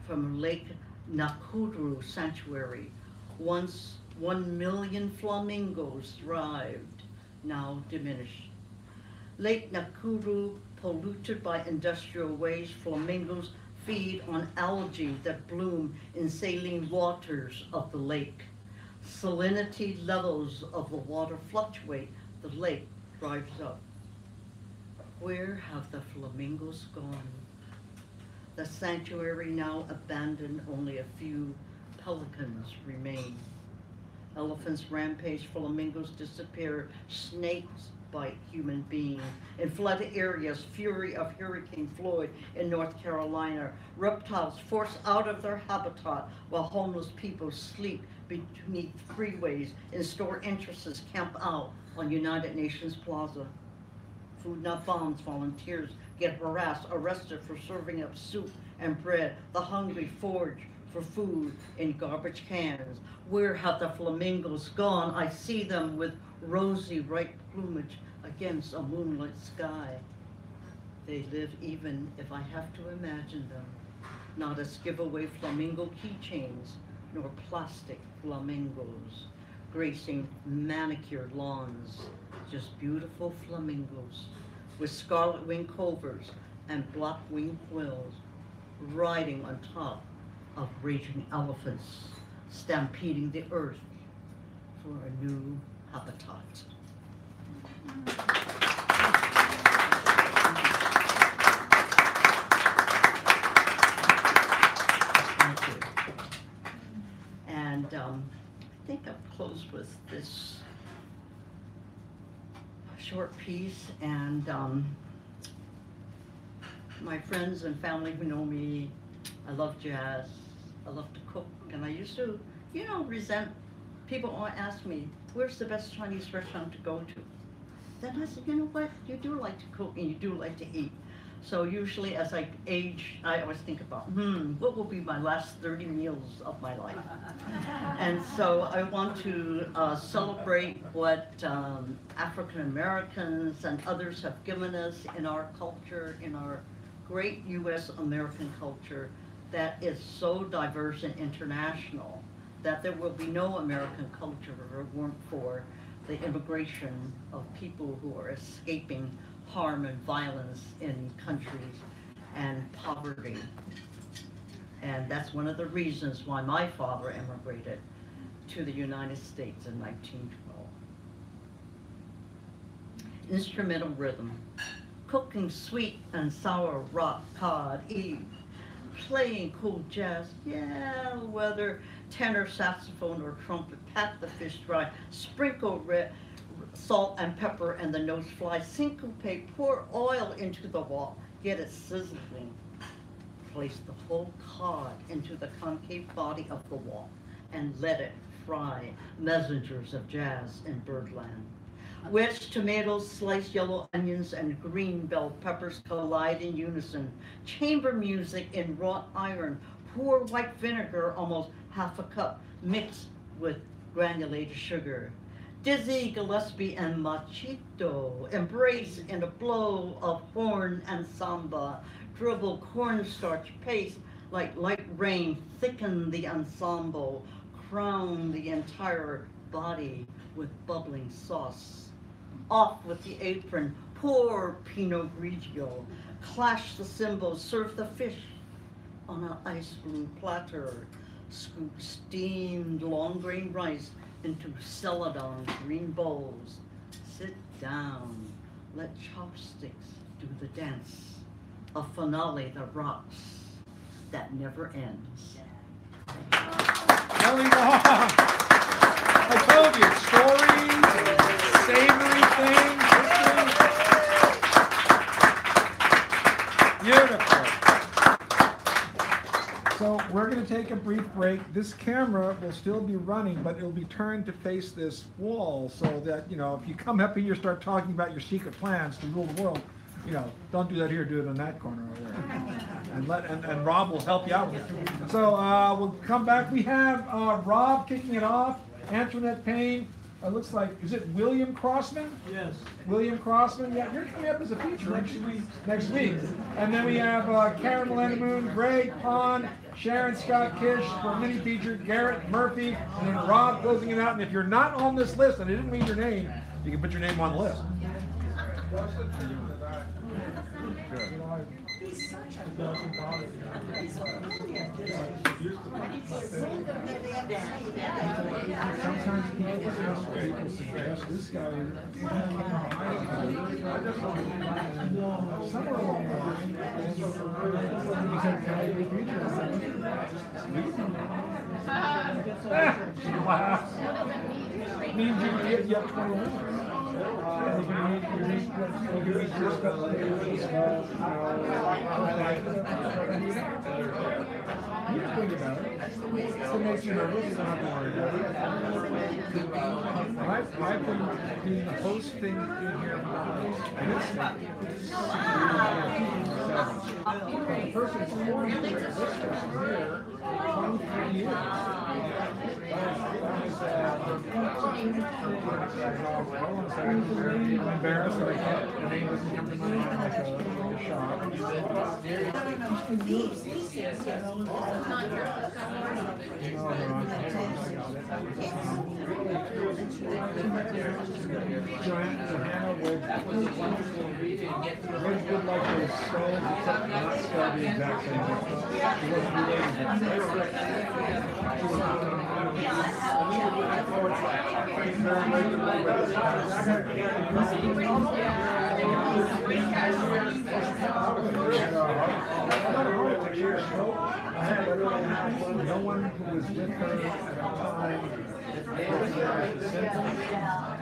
from Lake Nakuru Sanctuary. Once 1 million flamingos thrived, now diminished. Lake Nakuru polluted by industrial waste, flamingos feed on algae that bloom in saline waters of the lake. Salinity levels of the water fluctuate, the lake dries up. Where have the flamingos gone? The sanctuary now abandoned, only a few pelicans remain. Elephants rampage, flamingos disappear, snakes bite human beings. In flooded areas, fury of Hurricane Floyd in North Carolina, reptiles forced out of their habitat while homeless people sleep beneath freeways and store entrances camp out on United Nations Plaza. Food Not Bombs volunteers get harassed, arrested for serving up soup and bread. The hungry forage for food in garbage cans. Where have the flamingos gone? I see them with rosy ripe plumage against a moonlit sky. They live even if I have to imagine them, not as giveaway flamingo keychains, nor plastic flamingos gracing manicured lawns, just beautiful flamingos with scarlet wing covers and black wing quills, riding on top of raging elephants, stampeding the earth for a new habitat. Thank you. And I think I'll close with this short piece. And my friends and family who know me, I love jazz, I love to cook, and I used to, resent people ask me, where's the best Chinese restaurant to go to? Then I said, you know what, you do like to cook and you do like to eat. So usually as I age, I always think about, what will be my last 30 meals of my life? And so I want to celebrate what African Americans and others have given us in our culture, in our great U.S. American culture that is so diverse and international that there will be no American culture if it weren't for the immigration of people who are escaping harm and violence in countries and poverty. And that's one of the reasons why my father immigrated to the United States in 1912. Instrumental rhythm, cooking sweet and sour rock cod Eve, playing cool jazz, yeah, whether tenor saxophone or trumpet, pat the fish dry, sprinkle red salt and pepper and the nose fly, syncopate, pour oil into the wall, get it sizzling. Place the whole cod into the concave body of the wall and let it fry, messengers of jazz in birdland. Wedged tomatoes, sliced yellow onions, and green bell peppers collide in unison. Chamber music in wrought iron, pour white vinegar, almost half a cup, mixed with granulated sugar. Dizzy Gillespie and Machito embrace in a blow of horn and samba, dribble cornstarch paste like light rain, thicken the ensemble, crown the entire body with bubbling sauce. Off with the apron, pour Pinot Grigio, clash the cymbals, serve the fish on an ice blue platter, scoop steamed long grain rice into celadon green bowls. Sit down, let chopsticks do the dance, a finale that rocks, that never ends. Kelly Long. I told you, stories, savory things, beautiful. So we're going to take a brief break. This camera will still be running, but it'll be turned to face this wall so that, you know, if you come up here and start talking about your secret plans to rule the world, you know, don't do that here, do it in that corner over there. And Rob will help you out with it. So we'll come back. We have Rob kicking it off, Antoinette Payne. It looks like, is it William Crossman? Yes. William Crossman, yeah, you're coming up as a feature next week. And then we have Karen Melendemoon, Greg Pond, Sharon Scott Kish for a mini feature, Garrett Murphy, and then Rob closing it out. And if you're not on this list, and I didn't read your name, you can put your name on the list. Sometimes people suggest this guy. Somewhere along the line, he said, "Can I be a feature?" Wow. Means you have 20 minutes. You just think about it. It's to make you nervous, you don't have to worry about it. I've been hosting in here and it's the person performing this person here, 23 years. I'm embarrassed that I can't, the name doesn't come to mind like a shot. Johanna would good like those skulls, except not spelled the exact same way. She wasn't related. No one who was with her at the time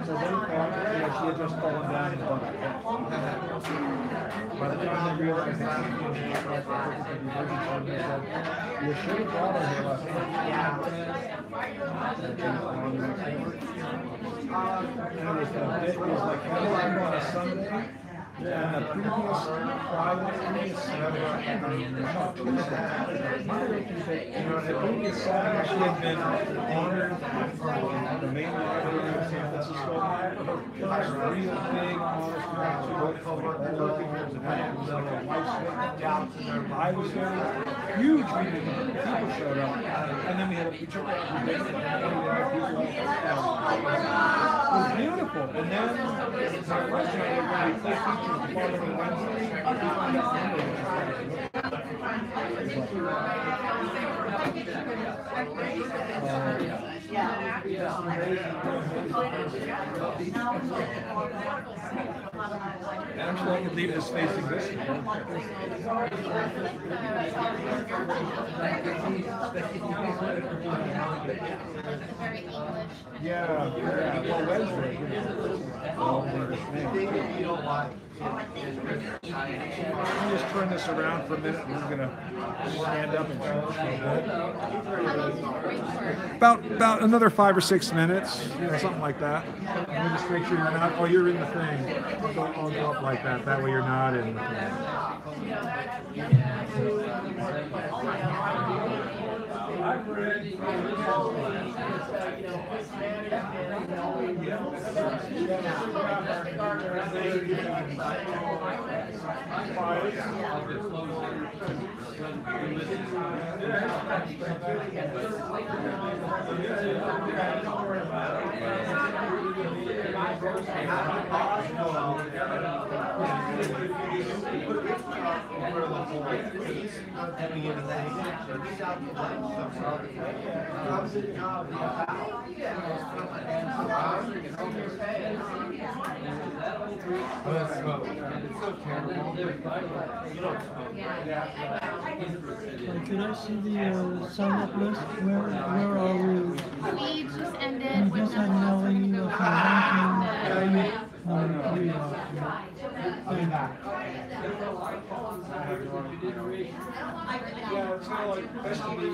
so they thought she had just fallen down in the bucket. By the time they realized that she was you should have brought her here last night. And it was like on a Sunday. And the previous Friday, previous Saturday, the previous Saturday, she had been honored at the main library in San Francisco. It was a real big honor. She wrote for the book, and there was a wife. I was there, huge meeting, people showed up, and then we took out the bacon, and it was beautiful. And then my first night, we played teachers the following Wednesday. We found out Monday was Actually, I could leave this facing this. Yeah, well, Wednesday. I'll just turn this around for a minute. I'm gonna stand up and about another 5 or 6 minutes, something like that. Let me just make sure you're not. Oh, you're in the thing. I'll go up like that. That way you're not in the thing. Could I see the sign-up list? Where are we? We just ended with Yes, I'm knowing you from 1993. Yeah, it's kind of like best to be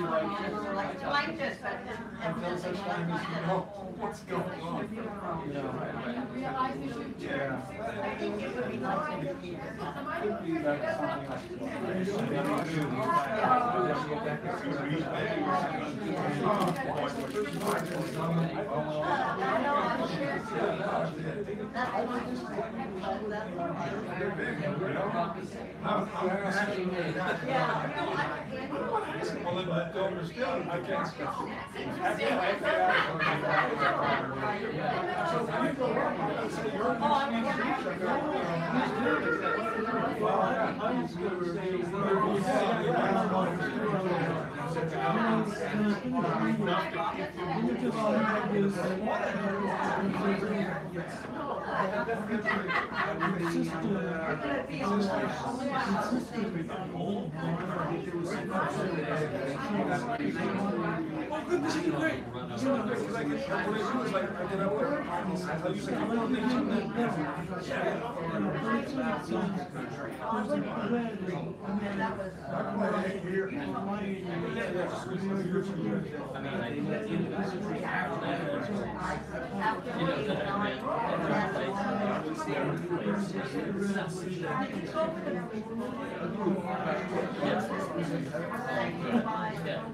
like this until such time as you know what's going on. Yeah. I think it would be nice to keep it. Could be like I can't stop. Oh, good, this is great. This is great, because I get, what I do is like, I get up there, I use a couple of things on that.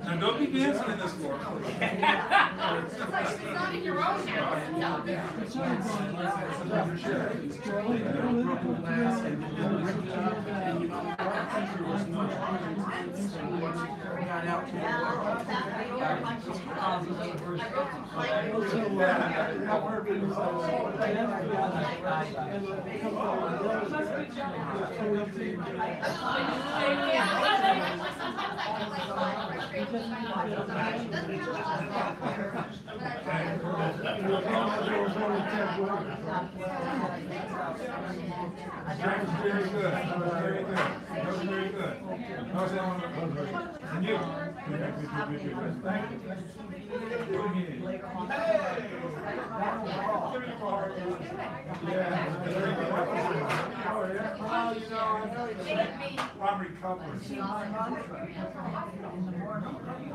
Now don't be dancing in this floor. It's not in your own house. That was very good. That was very good. That was very good. How's that one? And you? Thank you. Good meeting. Hey! Yeah, very good. Oh, yeah? Well, you know, I know I'm recovering.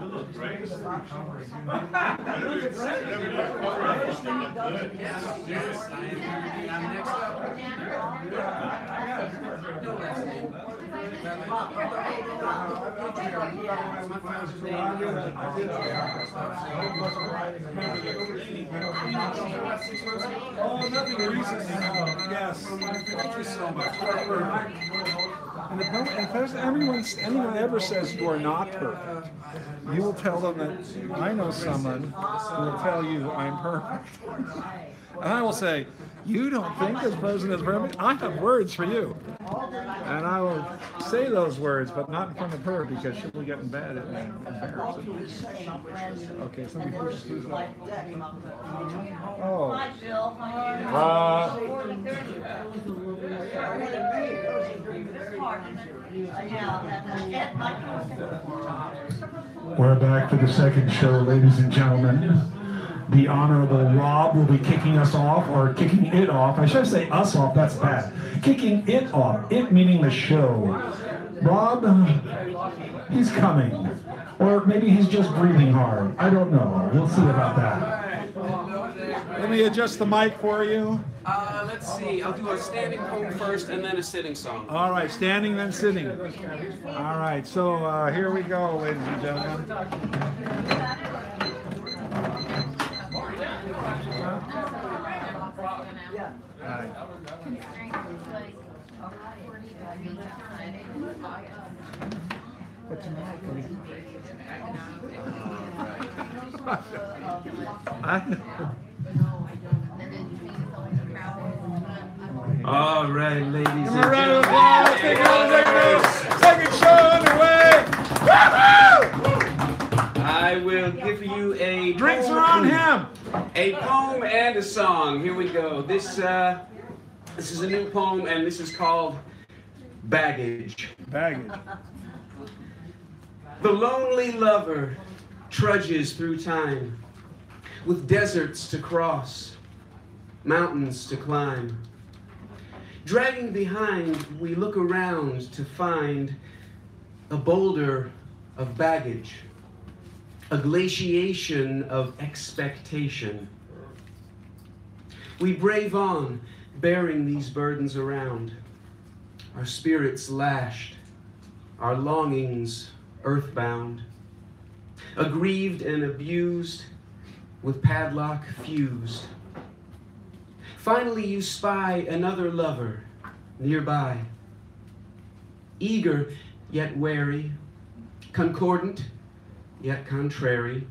You look great. I'm recovering. You look great. Oh, nothing recent. Yes. Thank you so much. And if anyone ever says you are not perfect, you will tell them that I know someone who will tell you I'm perfect. And I will say, you don't think this person is perfect? I have words for you. And I will say those words, but not in front of her because she will get mad at me. Okay, somebody who's up. Oh. We're back for the second show, ladies and gentlemen. The Honorable Rob will be kicking us off, or kicking it off. I should say us off, that's bad. Kicking it off, it meaning the show. Rob, he's coming. Or maybe he's just breathing hard. I don't know. We'll see about that. Let me adjust the mic for you. Let's see. I'll do a standing poem first and then a sitting song. All right, standing then sitting. All right, so here we go, ladies and gentlemen. What's the All right, ladies and gentlemen. Second show underway. I will give you a drinks are on him. A poem and a song. Here we go. This is a new poem, and this is called Baggage. Baggage. The lonely lover trudges through time, with deserts to cross, mountains to climb. Dragging behind, we look around to find a boulder of baggage, a glaciation of expectation. We brave on, bearing these burdens around, our spirits lashed, our longings earthbound, aggrieved and abused, with padlock fused. Finally you spy another lover nearby, eager yet wary, concordant yet contrary.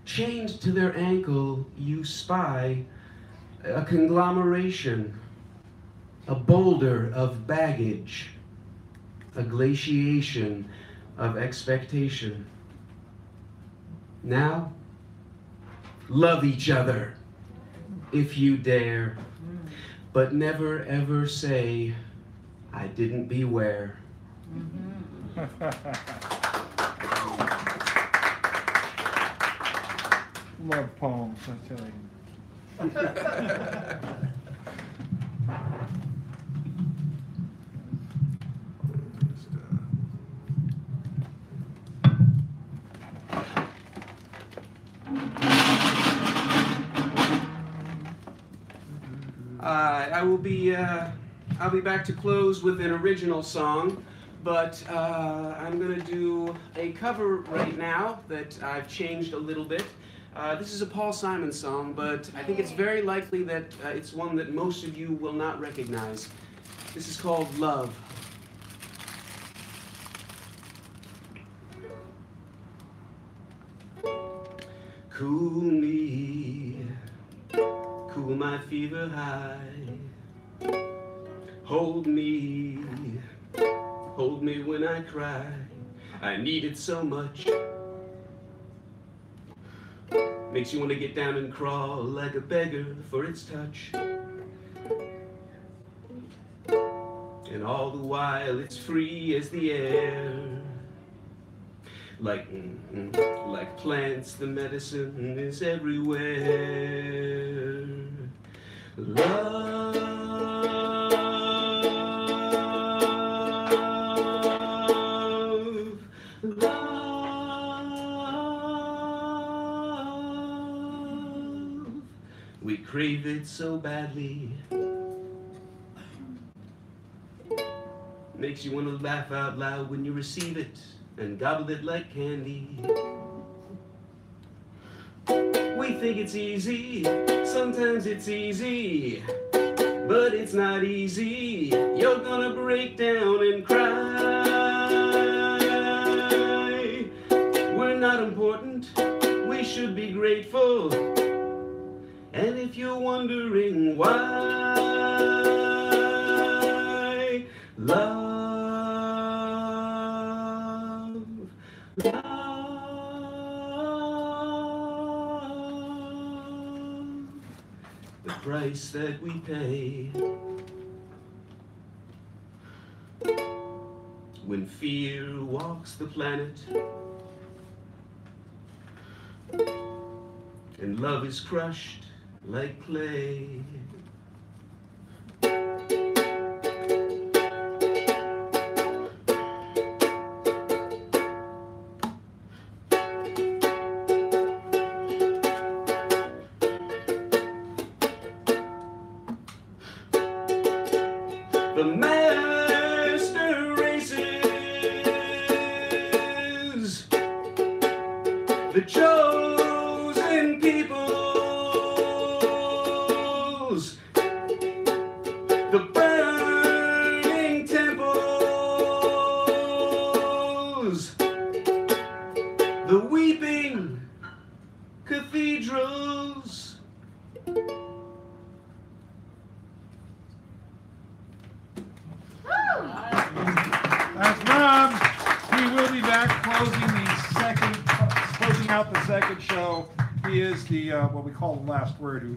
Chained to their ankle you spy a conglomeration, a boulder of baggage, a glaciation of expectation. Now, love each other if you dare, but never ever say, I didn't beware. Love poems, I tell you. I'll be back to close with an original song, but I'm gonna do a cover right now that I've changed a little bit. This is a Paul Simon song, but I think it's very likely that it's one that most of you will not recognize. This is called Love. Cool me, cool my fever high. Hold me when I cry. I need it so much. Makes you want to get down and crawl like a beggar for its touch. And all the while it's free as the air. Like plants, the medicine is everywhere. Love, love, We crave it so badly. Makes you want to laugh out loud when you receive it and gobble it like candy. We think it's easy, sometimes it's easy, but it's not easy. You're gonna break down and cry. We're not important, we should be grateful. And if you're wondering why, love, the price that we pay when fear walks the planet and love is crushed like clay. The master races, the chosen peoples, the burning temples, the weeping cathedrals. That's Mom. He will be back closing out the second show. He is the what we call the last word, who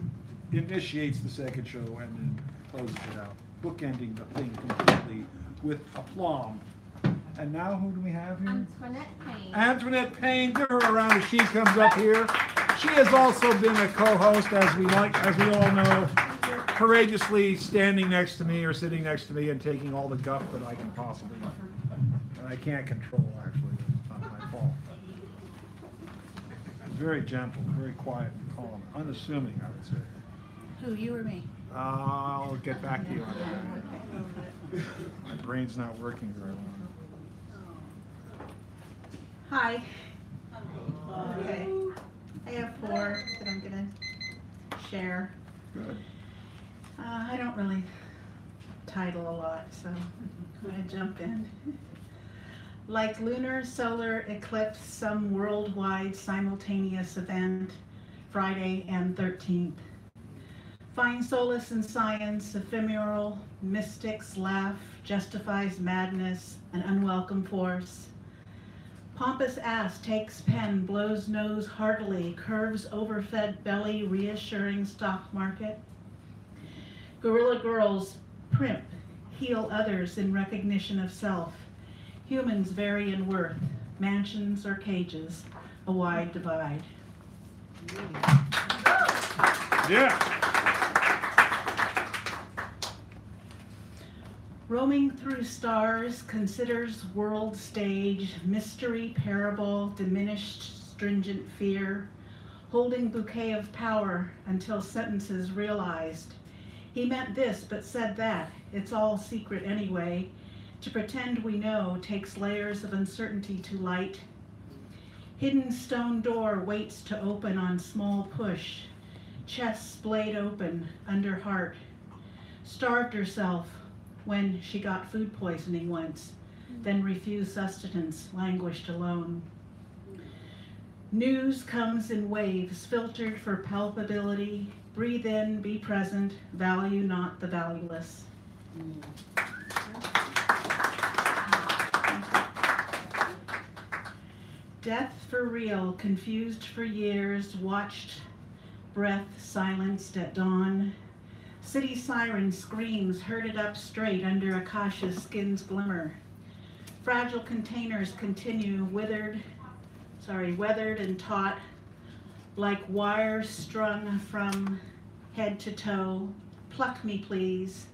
initiates the second show and then closes it out, bookending the thing completely with aplomb. And now who do we have here? Antoinette Payne. Antoinette Payne. Give her a round as she comes up here. She has also been a co-host, as we all know, courageously standing next to me or sitting next to me and taking all the guff that I can possibly, and I can't control, actually. It's not my fault. Very gentle, very quiet and calm, unassuming, I would say. Who, you or me? I'll get back to you on that. My brain's not working very well. Hi. Okay. I have 4 that I'm gonna share. Good. I don't really title a lot, so I'm gonna jump in. Like lunar solar eclipse, some worldwide simultaneous event, Friday and 13th. Find solace in science, ephemeral, mystics laugh, justifies madness, an unwelcome force. Pompous ass takes pen, blows nose heartily, curves overfed belly, reassuring stock market. Guerrilla girls primp, heal others in recognition of self. Humans vary in worth, mansions or cages, a wide divide. Yeah. Roaming through stars, considers world stage, mystery, parable, diminished, stringent fear, holding bouquet of power until sentences realized. He meant this, but said that. It's all secret anyway. To pretend we know takes layers of uncertainty to light. Hidden stone door waits to open on small push. Chest splayed open, under heart. Starved herself when she got food poisoning once, then refused sustenance, languished alone. News comes in waves, filtered for palpability. Breathe in, be present, value not the valueless. Death for real, confused for years, watched, breath silenced at dawn. City siren screams, herded up straight under Akasha's skin's glimmer. Fragile containers continue, weathered and taut, like wires strung from head to toe. Pluck me, please.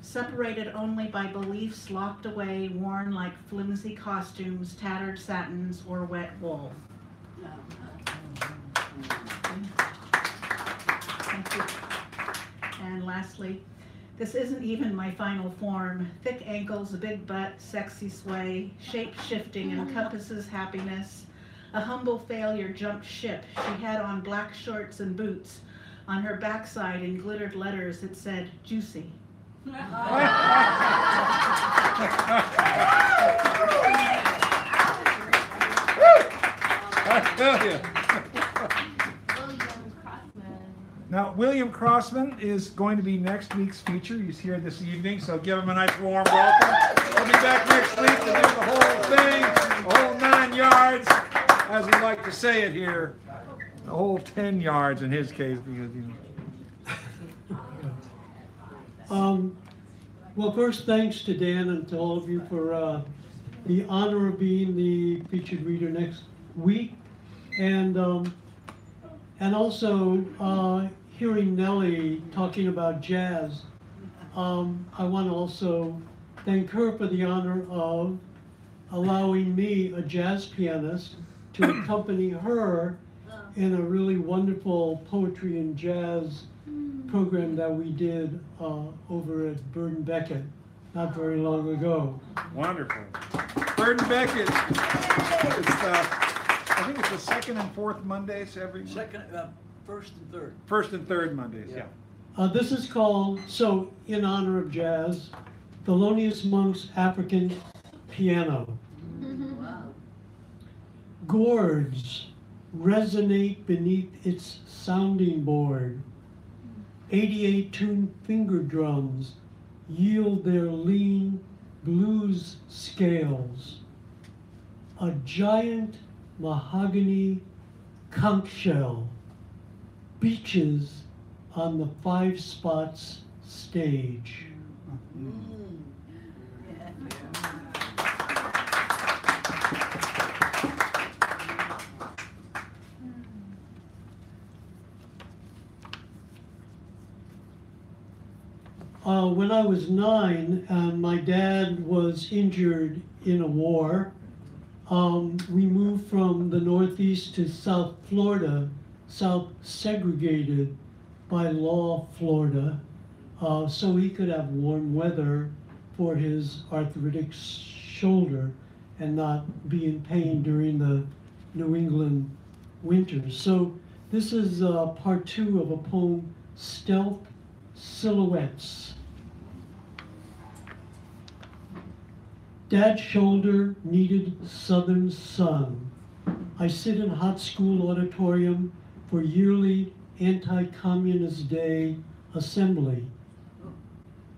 Separated only by beliefs locked away, worn like flimsy costumes, tattered satins, or wet wool. Thank you. lastly, this isn't even my final form. Thick ankles, a big butt, sexy sway, shape-shifting encompasses happiness. A humble failure jumped ship. She had on black shorts and boots. On her backside in glittered letters it said, juicy. I tell you. Now, William Crossman is going to be next week's feature. He's here this evening, so give him a nice warm welcome. We'll be back next week to do the whole thing, the whole 9 yards, as we like to say it here. The whole 10 yards in his case, because, you know. Well, first, thanks to Dan and to all of you for the honor of being the featured reader next week, and also hearing Nellie talking about jazz. I want to also thank her for the honor of allowing me, a jazz pianist, to accompany her in a really wonderful poetry and jazz program that we did over at Bird and Beckett not very long ago. Wonderful. Bird and Beckett. I think it's the second and fourth Mondays every month. First and third. First and third Mondays, yeah. This is called, so in honor of jazz, Thelonious Monk's African Piano. Gourds resonate beneath its sounding board. 88 tuned finger drums yield their lean blues scales. A giant mahogany conch shell beaches on the 5 Spots stage. When I was 9 and my dad was injured in a war, we moved from the Northeast to South Florida, South segregated by law Florida, so he could have warm weather for his arthritic shoulder and not be in pain during the New England winters. So this is part 2 of a poem, Stealth Silhouettes. Dad's shoulder needed southern sun. I sit in hot school auditorium for yearly anti-communist day assembly.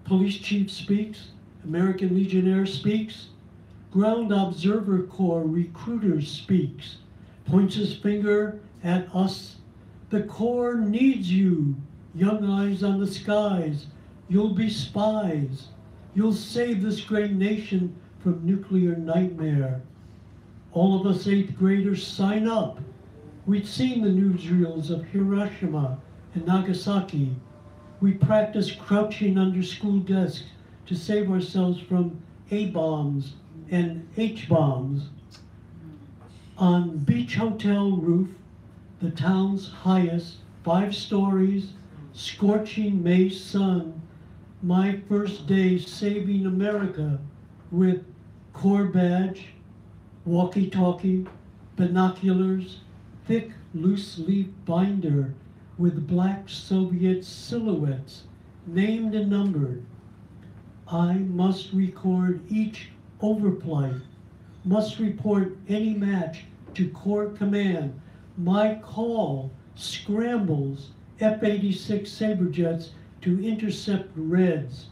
Police chief speaks, American Legionnaire speaks, Ground Observer Corps recruiter speaks, points his finger at us. The Corps needs you, young eyes on the skies. You'll be spies. You'll save this great nation from nuclear nightmare. All of us 8th graders sign up. We'd seen the newsreels of Hiroshima and Nagasaki. We practiced crouching under school desks to save ourselves from A-bombs and H-bombs. On Beach Hotel roof, the town's highest, 5 stories, scorching May sun, my first day saving America with Corps badge, walkie-talkie, binoculars, thick loose-leaf binder with black Soviet silhouettes, named and numbered. I must record each overflight, must report any match to Corps Command. My call scrambles F-86 Sabrejets to intercept Reds.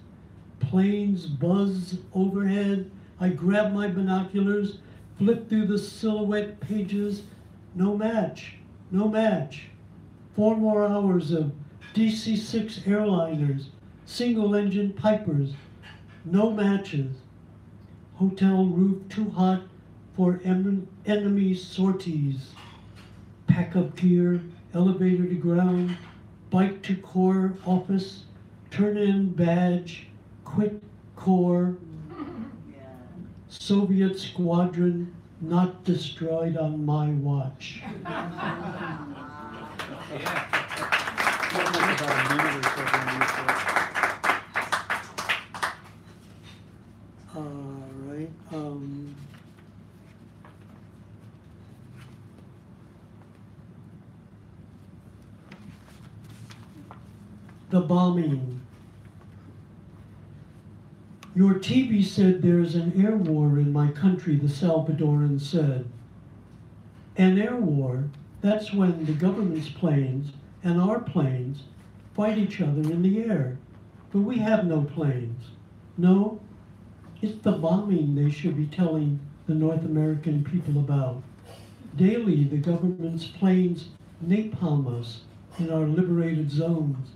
Planes buzz overhead. I grab my binoculars, flip through the silhouette pages. No match, no match. 4 more hours of DC-6 airliners, single-engine Pipers. No matches. Hotel roof too hot for enemy sorties. Pack up gear, elevator to ground, bike to Corps office, turn in badge, quit Corps. Soviet squadron not destroyed on my watch. Yeah. the bombing. Your TV said there's an air war in my country, the Salvadoran said. An air war, that's when the government's planes and our planes fight each other in the air. But we have no planes. No, it's the bombing they should be telling the North American people about. Daily, the government's planes napalm us in our liberated zones.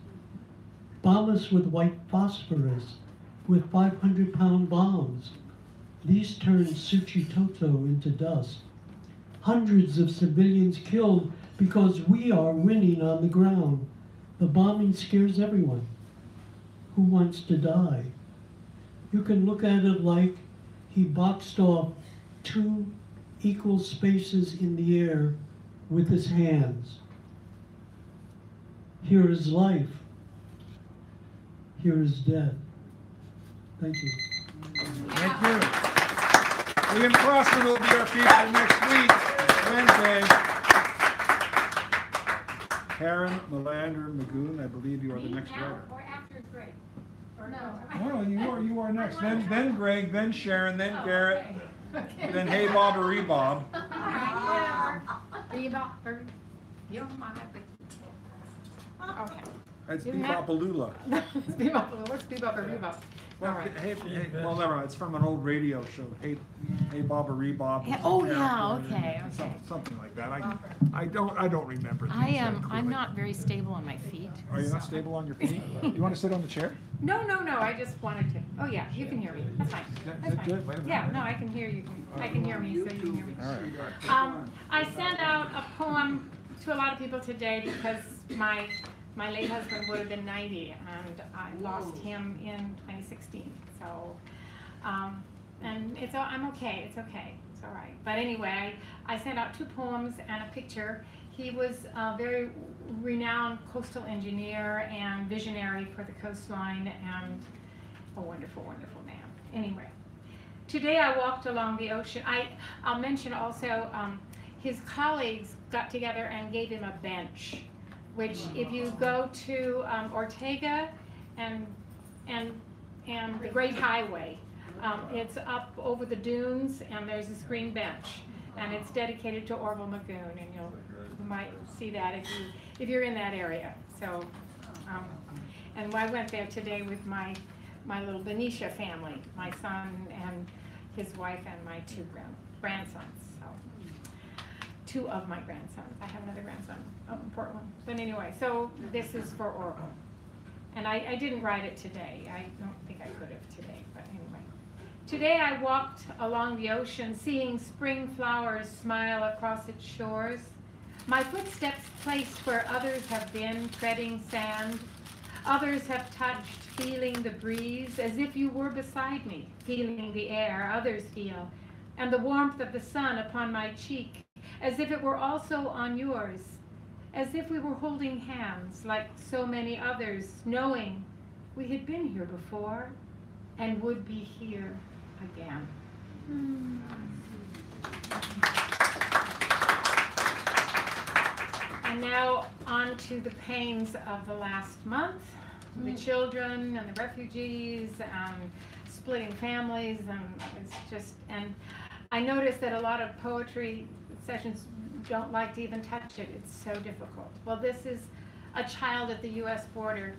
Bomb us with white phosphorus, with 500-pound bombs. These turn Suchitoto into dust. Hundreds of civilians killed because we are winning on the ground. The bombing scares everyone. Who wants to die? You can look at it like he boxed off 2 equal spaces in the air with his hands. Here is life. Here is death. Thank you. Thank you. William Crossman will be our feature next week, Wednesday. Karen Melander Magoon, I believe you are the next writer. Or after Greg? Or no? No, you are next. Then Greg, then Sharon, then Garrett, then Hey Bob or Rebob. Bebop, you don't mind. Okay. It's Bebopalula. Bebop, what's Bebop or Rebob? Well, All right. well, never mind. It's from an old radio show. Hey Bob or Rebob. Yeah, oh yeah, okay. Something like that. I don't remember. I am. I'm not very stable on my feet. Are you not stable on your feet? You want to sit on the chair? No. I just wanted to. Oh yeah, you can hear me. That's fine. That's fine. Good. Wait a minute. Yeah, no, I can hear you. I can hear me, so you can hear me. All right. I sent out a poem to a lot of people today because my late husband would have been 90, and I lost him in 2016. So, and I'm okay. It's okay. It's all right. But anyway, I sent out 2 poems and a picture. He was a very renowned coastal engineer and visionary for the coastline, and a wonderful, wonderful man. Anyway, today I walked along the ocean. I'll mention also his colleagues got together and gave him a bench, which if you go to Ortega and the Great Highway, it's up over the dunes, and there's this green bench, and it's dedicated to Orville Magoon, and you might see that if you're in that area. So, and I went there today with my little Benicia family, my son and his wife and my 2 grandsons. So, 2 of my grandsons. I have another grandson up in Portland. But anyway, so this is for Orville. And I didn't write it today. I don't think I could have today, but anyway. Today I walked along the ocean, seeing spring flowers smile across its shores. My footsteps placed where others have been, treading sand. Others have touched, feeling the breeze, as if you were beside me, feeling the air others feel, and the warmth of the sun upon my cheek, as if it were also on yours, as if we were holding hands like so many others, knowing we had been here before and would be here again. And now on to the pains of the last month, the children and the refugees and splitting families, and it's just, and I noticed that a lot of poetry sessions don't like to even touch it. It's so difficult. Well, this is a child at the U.S. border.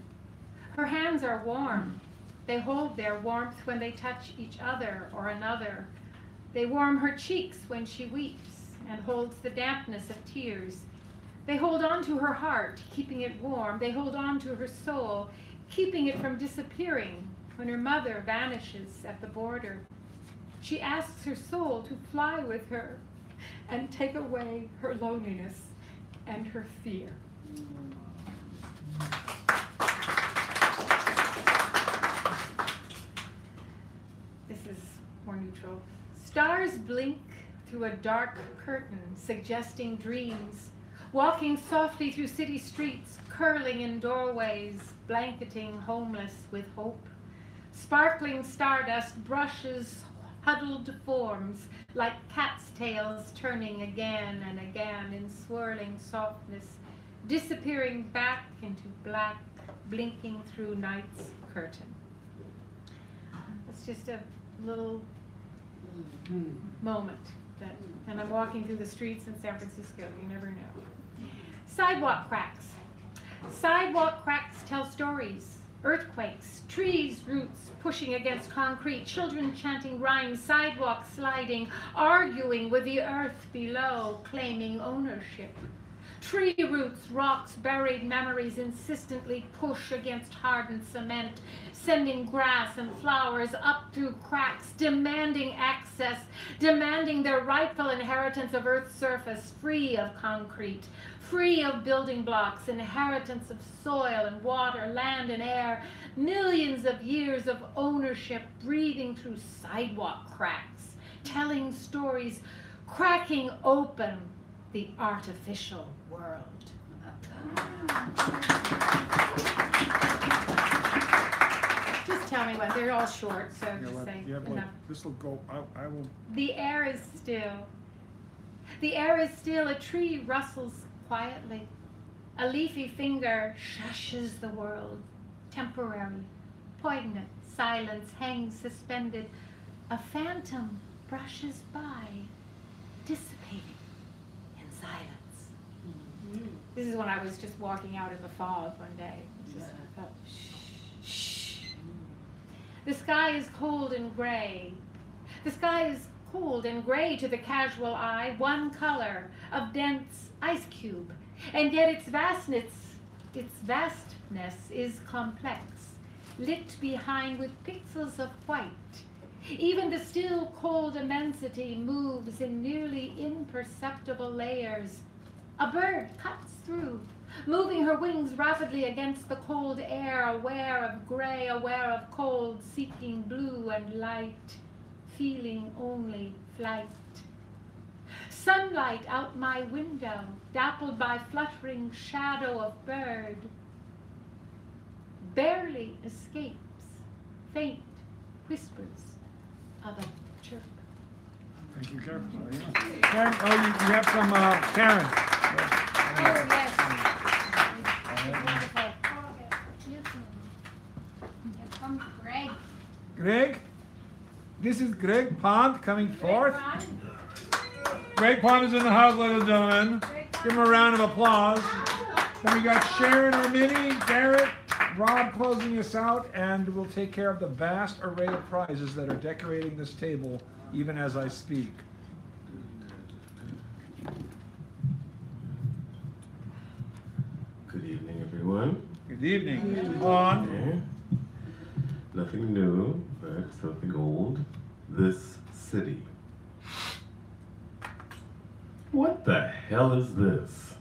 Her hands are warm. They hold their warmth when they touch each other or another. They warm her cheeks when she weeps and holds the dampness of tears. They hold on to her heart, keeping it warm. They hold on to her soul, keeping it from disappearing when her mother vanishes at the border. She asks her soul to fly with her and take away her loneliness and her fear. This is more neutral. Stars blink through a dark curtain, suggesting dreams, walking softly through city streets, curling in doorways, blanketing homeless with hope. Sparkling stardust brushes huddled forms like cat's tails turning again and again in swirling softness, disappearing back into black blinking through night's curtain. It's just a little moment that, and I'm walking through the streets in San Francisco, you never know. Sidewalk cracks. Sidewalk cracks tell stories. Earthquakes, trees' roots pushing against concrete, children chanting rhymes, sidewalks sliding, arguing with the earth below, claiming ownership. Tree roots, rocks, buried memories insistently push against hardened cement, sending grass and flowers up through cracks, demanding access, demanding their rightful inheritance of Earth's surface, free of concrete, free of building blocks, inheritance of soil and water, land and air, millions of years of ownership breathing through sidewalk cracks, telling stories, cracking open the artificial world. Just tell me what, they're all short, so just say enough. This will go, I will. The air is still. The air is still, a tree rustles quietly. A leafy finger shushes the world. Temporary, poignant silence hangs suspended. A phantom brushes by, dissipating in silence. This is when I was just walking out in the fog one day. Just felt, shh, shh. The sky is cold and gray. The sky is cold and gray to the casual eye, one color of dense ice cube, and yet its vastness is complex, lit behind with pixels of white. Even the still cold immensity moves in nearly imperceptible layers. A bird cuts through, moving her wings rapidly against the cold air, aware of gray, aware of cold, seeking blue and light, feeling only flight. Sunlight out my window, dappled by fluttering shadow of bird, barely escapes faint whispers of a chirp. Thank you, Karen. Karen, oh, you have some, Karen. Oh, yes. Wonderful. Here comes Greg. Greg, this is Greg Pond coming forth. Greg Pond is in the house, ladies and gentlemen. Give him a round of applause. Then we got Sharon Ermini, Garrett, Rob closing us out, and we'll take care of the vast array of prizes that are decorating this table even as I speak. Good evening, everyone. Good evening. Pond. Okay. Nothing new, but something old. This city. What the hell is this?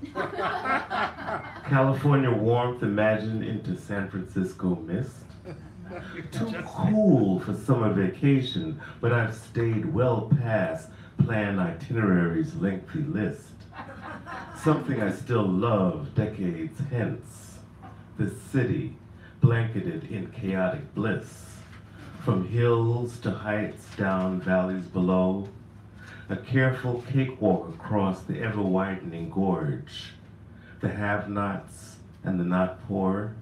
California warmth imagined into San Francisco mist? Too cool for summer vacation, but I've stayed well past planned itinerary's lengthy list. Something I still love decades hence. This city, blanketed in chaotic bliss. From hills to heights, down valleys below. A careful cakewalk across the ever-widening gorge. The have-nots and the not poor.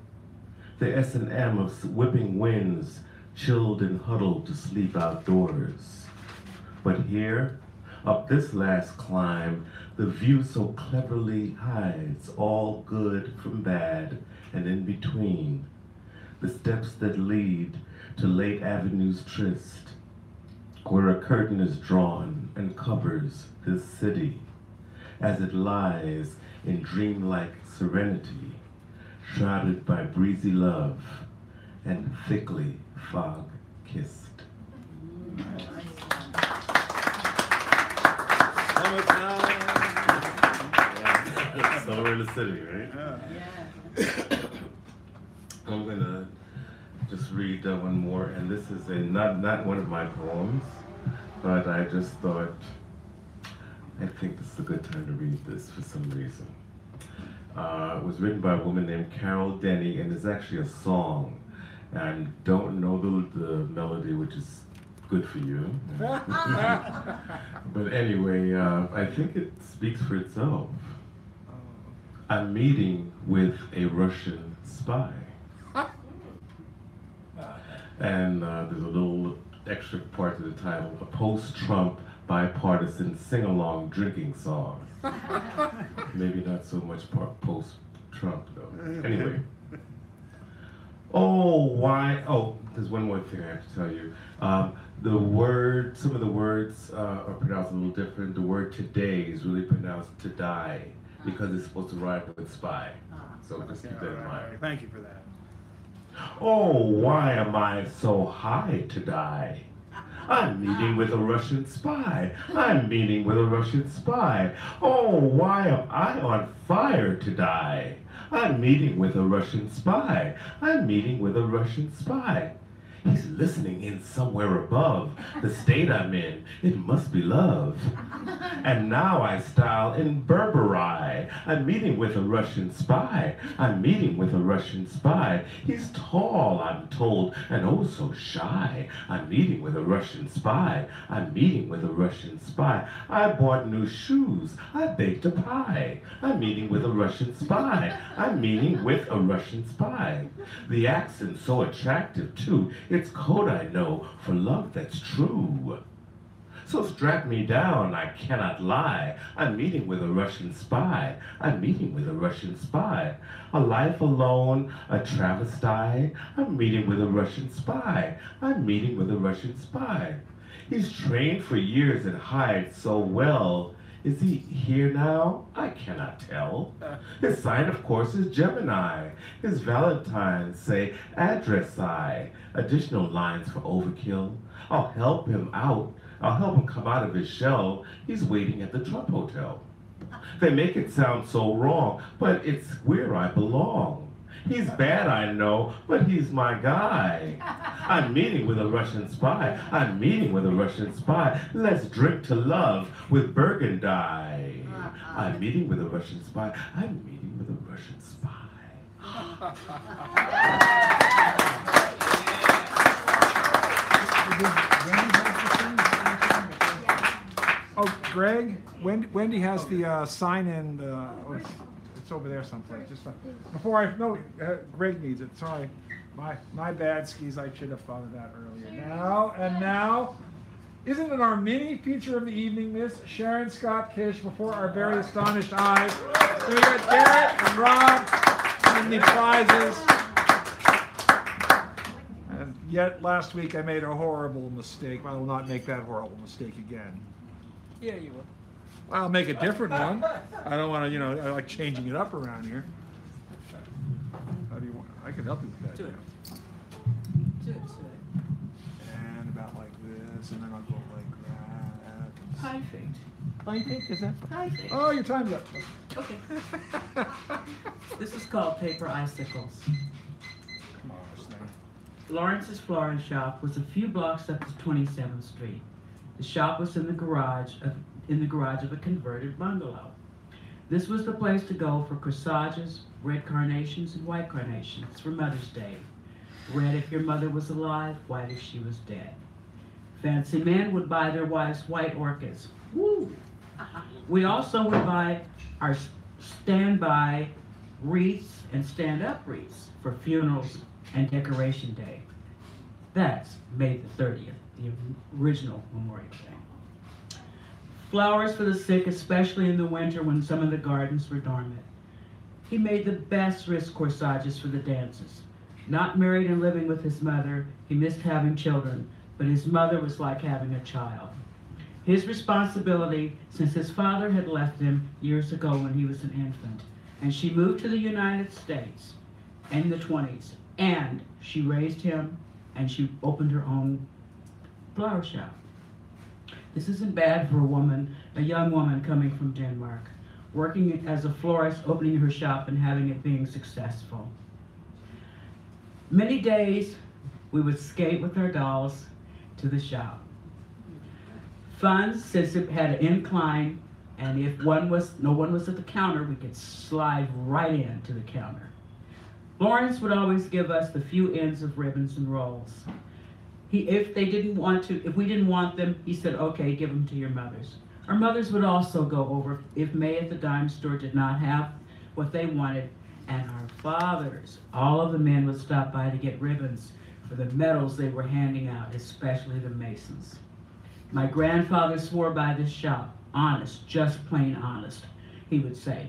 The S&M of whipping winds, chilled and huddled to sleep outdoors. But here, up this last climb, the view so cleverly hides all good from bad and in between. The steps that lead to late Avenue's tryst, where a curtain is drawn and covers this city as it lies in dreamlike serenity, shrouded by breezy love and thickly fog-kissed. Somewhere in the city, right? Yeah. I'm gonna just read one more, and this is not one of my poems, but I just thought, I think this is a good time to read this for some reason. It was written by a woman named Carol Denny, and it's actually a song. And I don't know the melody, which is good for you. But anyway, I think it speaks for itself. I'm meeting with a Russian spy. And there's a little extra part to the title, a post-Trump bipartisan sing-along drinking song. Maybe not so much post-Trump though. Anyway. Oh, there's one more thing I have to tell you. Some of the words are pronounced a little different. The word today is really pronounced to die because it's supposed to rhyme with spy. So just keep that in mind. Thank you for that. Oh, why am I so high to die? I'm meeting with a Russian spy. I'm meeting with a Russian spy. Oh, why am I on fire to die? I'm meeting with a Russian spy. I'm meeting with a Russian spy. He's listening in somewhere above. The state I'm in, it must be love. And now I style in Berberi. I'm meeting with a Russian spy. I'm meeting with a Russian spy. He's tall, I'm told, and oh so shy. I'm meeting with a Russian spy. I'm meeting with a Russian spy. I bought new shoes. I baked a pie. I'm meeting with a Russian spy. I'm meeting with a Russian spy. The accent's so attractive too. It's code I know for love that's true. So strap me down, I cannot lie. I'm meeting with a Russian spy. I'm meeting with a Russian spy. A life alone, a travesty. I'm meeting with a Russian spy. I'm meeting with a Russian spy. He's trained for years and hides so well. Is he here now? I cannot tell. His sign, of course, is Gemini. His Valentines say address I. Additional lines for overkill. I'll help him out. I'll help him come out of his shell. He's waiting at the Trump Hotel. They make it sound so wrong, but it's where I belong. He's bad, I know, but he's my guy. I'm meeting with a Russian spy. I'm meeting with a Russian spy. Let's drink to love with Burgundy. I'm meeting with a Russian spy. I'm meeting with a Russian spy. Oh, Greg, Wendy has the sign-in. It's over there someplace. Just Greg needs it. Sorry, my bad skis. I should have thought of that earlier. Now, isn't it our mini feature of the evening, Miss Sharon Scott Kish, before our very astonished eyes? So we got Garrett and Rob and the prizes. And yet last week I made a horrible mistake. I will not make that horrible mistake again. Yeah, you will. I'll make a different one. I don't want to, I like changing it up around here. How do you want? I can help you with that. Do it. Yeah. Do it. And about like this, and then I'll go like that. High feet. High feet, is that? High feet. Oh, your time's up. Okay. This is called Paper Icicles. Come on, Snake. Lawrence's Flooring Shop was a few blocks up to 27th Street. The shop was in the garage of a converted bungalow. This was the place to go for corsages, red carnations, and white carnations for Mother's Day. Red if your mother was alive, white if she was dead. Fancy men would buy their wives white orchids. Woo! We also would buy our standby wreaths and stand-up wreaths for funerals and Decoration Day. That's May the 30th, the original Memorial Day. Flowers for the sick, especially in the winter when some of the gardens were dormant. He made the best wrist corsages for the dances. Not married and living with his mother, he missed having children, but his mother was like having a child. His responsibility, since his father had left him years ago when he was an infant, and she moved to the United States in the 20s, and she raised him, and she opened her own flower shop. This isn't bad for a young woman coming from Denmark, working as a florist, opening her shop and having it being successful. Many days we would skate with our dolls to the shop. Fun, since it had an incline, and if no one was at the counter, we could slide right into the counter. Lawrence would always give us the few ends of ribbons and rolls. If we didn't want them, he said, okay, give them to your mothers. Our mothers would also go over if May at the dime store did not have what they wanted, and our fathers, all of the men would stop by to get ribbons for the medals they were handing out, especially the Masons. My grandfather swore by this shop, honest, just plain honest. He would say,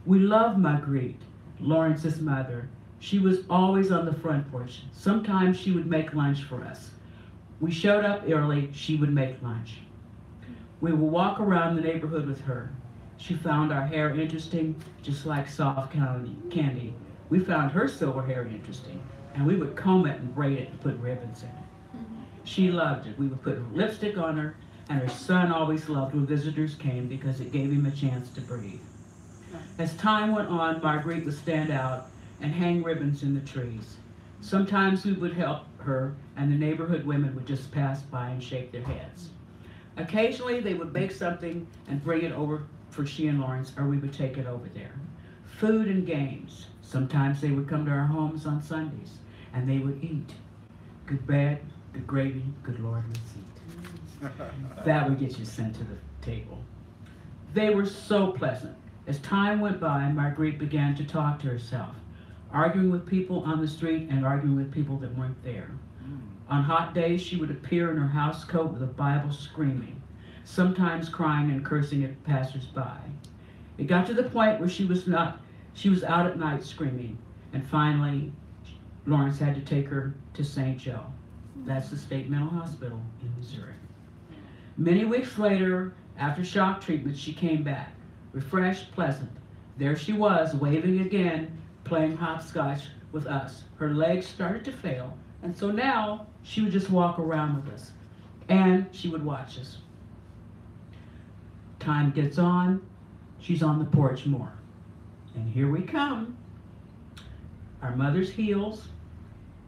"We love Marguerite, Lawrence's mother. She was always on the front porch. Sometimes she would make lunch for us. We showed up early, she would make lunch. We would walk around the neighborhood with her. She found our hair interesting, just like soft candy. We found her silver hair interesting, and we would comb it and braid it and put ribbons in it. She loved it. We would put lipstick on her, and her son always loved when visitors came because it gave him a chance to breathe. As time went on, Marguerite would stand out and hang ribbons in the trees. Sometimes we would help her, and the neighborhood women would just pass by and shake their heads. Occasionally, they would bake something and bring it over for she and Lawrence, or we would take it over there. Food and games. Sometimes they would come to our homes on Sundays, and they would eat. Good bread, good gravy, good Lord, let's eat. That would get you sent to the table. They were so pleasant. As time went by, Marguerite began to talk to herself, arguing with people on the street and arguing with people that weren't there. On hot days, she would appear in her house coat with a Bible screaming, sometimes crying and cursing at passers-by. It got to the point where she was out at night screaming, and finally, Lawrence had to take her to St. Joe. That's the state mental hospital in Missouri. Many weeks later, after shock treatment, she came back, refreshed, pleasant. There she was, waving again, playing hopscotch with us. Her legs started to fail, and so now she would just walk around with us, and she would watch us. Time gets on, she's on the porch more. And here we come. Our mother's heels,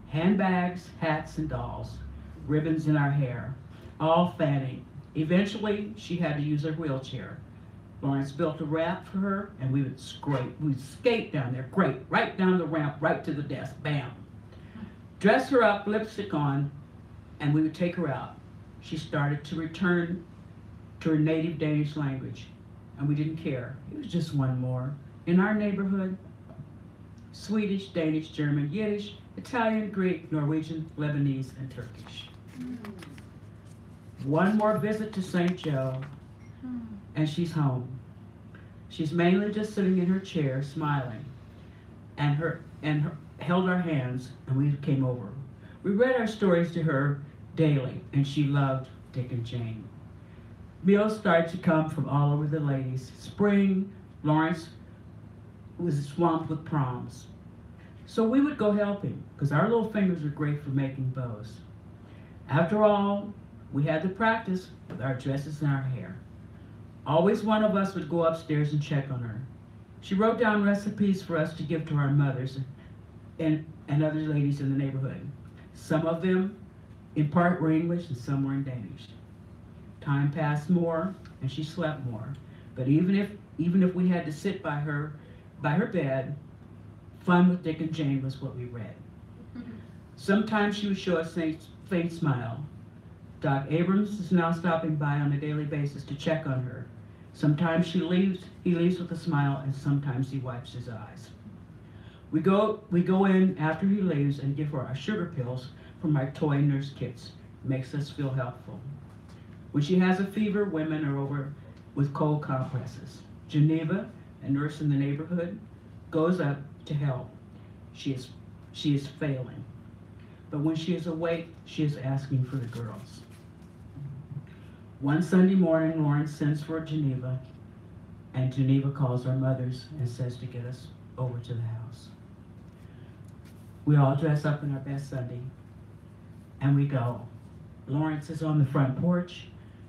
handbags, hats, and dolls, ribbons in our hair, all fanning. Eventually, she had to use her wheelchair. Lawrence built a ramp for her, and we would skate down there, great, right down the ramp, right to the desk, bam. Dress her up, lipstick on, and we would take her out. She started to return to her native Danish language, and we didn't care. It was just one more. In our neighborhood, Swedish, Danish, German, Yiddish, Italian, Greek, Norwegian, Lebanese, and Turkish. One more visit to St. Joe, and she's home. She's mainly just sitting in her chair, smiling, and held our hands, and we came over. We read our stories to her daily, and she loved Dick and Jane. Meals started to come from all over the ladies. Spring, Lawrence was swamped with proms. So we would go help him, because our little fingers were great for making bows. After all, we had to practice with our dresses and our hair. Always one of us would go upstairs and check on her. She wrote down recipes for us to give to our mothers and other ladies in the neighborhood. Some of them, in part, were English and some were in Danish. Time passed more, and she slept more. But even if we had to sit by her bed, fun with Dick and Jane was what we read. Sometimes she would show us a faint smile. Doc Abrams is now stopping by on a daily basis to check on her. Sometimes he leaves with a smile, and sometimes he wipes his eyes. We go in after he leaves and give her our sugar pills from our toy nurse kits. It makes us feel helpful. When she has a fever, women are over with cold compresses. Geneva, a nurse in the neighborhood, goes up to help. She is failing. But when she is awake, she is asking for the girls. One Sunday morning, Lawrence sends for Geneva, and Geneva calls our mothers and says to get us over to the house. We all dress up in our best Sunday, and we go. Lawrence is on the front porch,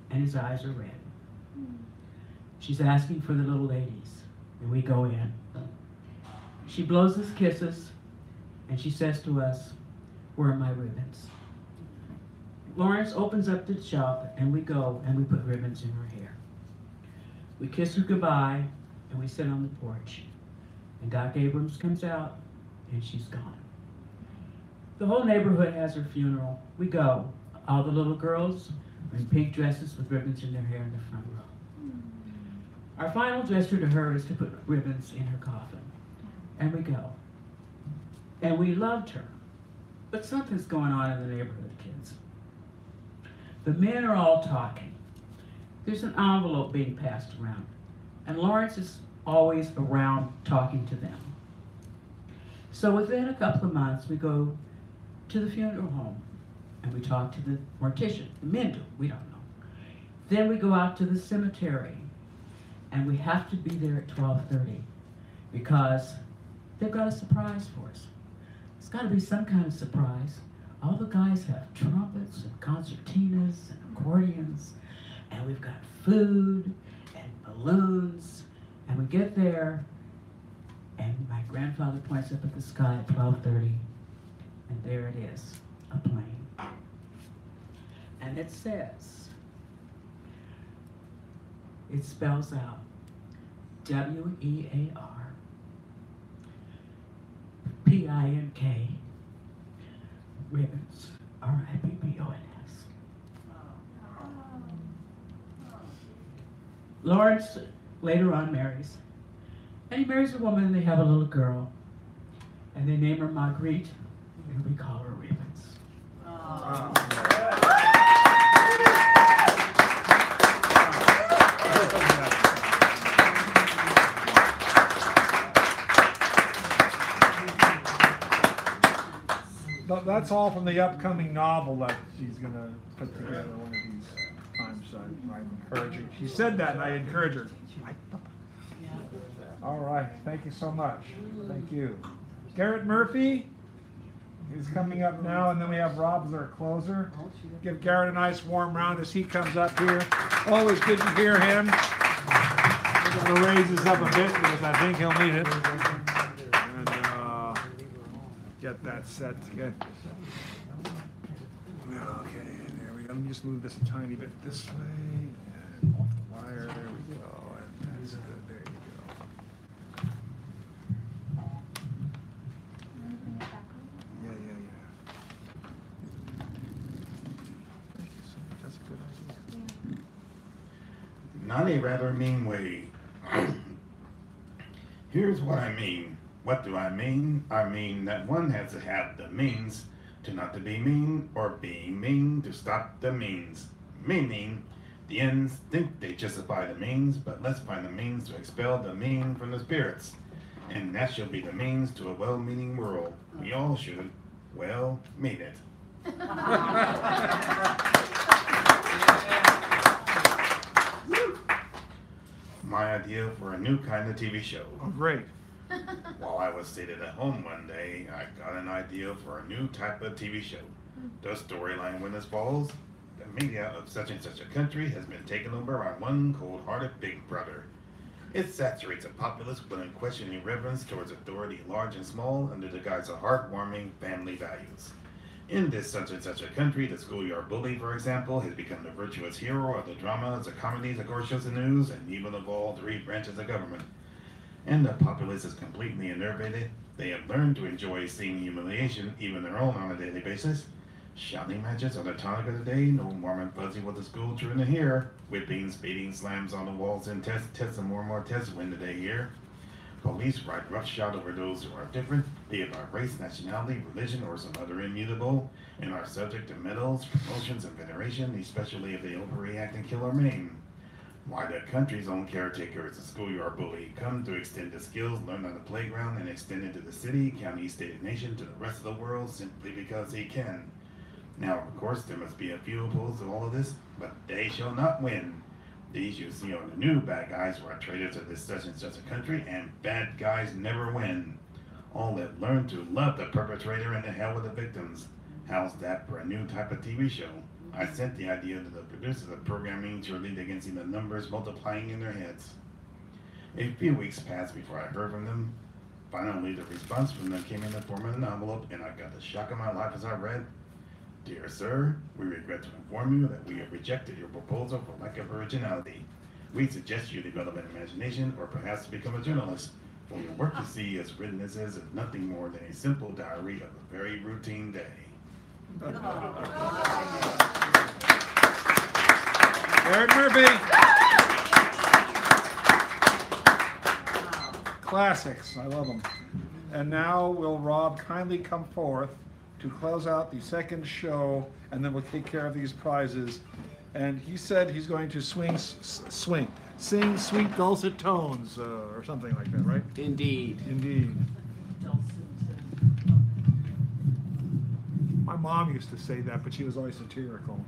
and his eyes are red. She's asking for the little ladies, and we go in. She blows us kisses, and she says to us, "Where are my ribbons?" Lawrence opens up the shop, and we go, and we put ribbons in her hair. We kiss her goodbye, and we sit on the porch. And Doc Abrams comes out, and she's gone. The whole neighborhood has her funeral. We go. All the little girls are in pink dresses with ribbons in their hair in the front row. Our final gesture to her is to put ribbons in her coffin. And we go. And we loved her. But something's going on in the neighborhood, kids. The men are all talking. There's an envelope being passed around, and Lawrence is always around talking to them. So within a couple of months, we go to the funeral home, and we talk to the mortician. The men do, we don't know. Then we go out to the cemetery, and we have to be there at 12:30 because they've got a surprise for us. It's got to be some kind of surprise. All the guys have trumpets and concertinas and accordions, and we've got food and balloons, and we get there, and my grandfather points up at the sky at 12:30, and there it is, a plane. And it says, it spells out WEAR PINK Ribbons, RIBBONS. Lawrence later on marries. And he marries a woman and they have a little girl. And they name her Marguerite, and we call her Ribbons. That's all from the upcoming novel that she's going to put together one of these times. I'm encouraging. She said that, and I encourage her. All right. Thank you so much. Thank you. Garrett Murphy is coming up now, and then we have Rob as our closer. Give Garrett a nice warm round as he comes up here. Always good to hear him. We're going to raise this up a bit because I think he'll need it. And get that set. Okay, there we go. Let me just move this a tiny bit this way. And off the wire. There we go. And that's good. There you go. Yeah. That's a good idea. Not a rather mean way. Here's what I mean. What do I mean? I mean that one has to have the means to not to be mean, or being mean to stop the means. Meaning, the ends think they justify the means, but let's find the means to expel the mean from the spirits. And that shall be the means to a well-meaning world. We all should, well, mean it. My idea for a new kind of TV show. Oh, great. While I was seated at home one day, I got an idea for a new type of TV show. The storyline went as follows. The media of such and such a country has been taken over by one cold-hearted big brother. It saturates a populace with unquestioning reverence towards authority large and small under the guise of heartwarming family values. In this such and such a country, the schoolyard bully, for example, has become the virtuous hero of the dramas, the comedies, the gore shows, the news, and even of all three branches of government. And the populace is completely enervated. They have learned to enjoy seeing humiliation, even their own, on a daily basis. Shouting matches are the tonic of the day, no warm and fuzzy what the school children hear. Whippings, beatings, slams on the walls, and tests, and more tests win the day here. Police ride roughshod over those who are different, be it by race, nationality, religion, or some other immutable, and are subject to medals, promotions, and veneration, especially if they overreact and kill or maim. Why the country's own caretaker is a schoolyard bully, come to extend the skills learned on the playground and extend it to the city, county, state, and nation to the rest of the world simply because he can. Now, of course, there must be a few opposed to all of this, but they shall not win. These you see on the new bad guys who are traitors to this such and such a country, and bad guys never win. All that learn to love the perpetrator and the hell with the victims. How's that for a new type of TV show? I sent the idea to the producers of programming shortly they can see the numbers multiplying in their heads. A few weeks passed before I heard from them. Finally, the response from them came in the form of an envelope, and I got the shock of my life as I read, "Dear sir, we regret to inform you that we have rejected your proposal for lack of originality. We suggest you develop an imagination or perhaps become a journalist. For your work to see as written as is nothing more than a simple diary of a very routine day." Garrett Murphy. Classics. I love them. And now will Rob kindly come forth to close out the second show, and then we'll take care of these prizes. And he said he's going to sing sweet dulcet tones, or something like that, right? Indeed. Indeed. My mom used to say that, but she was always satirical.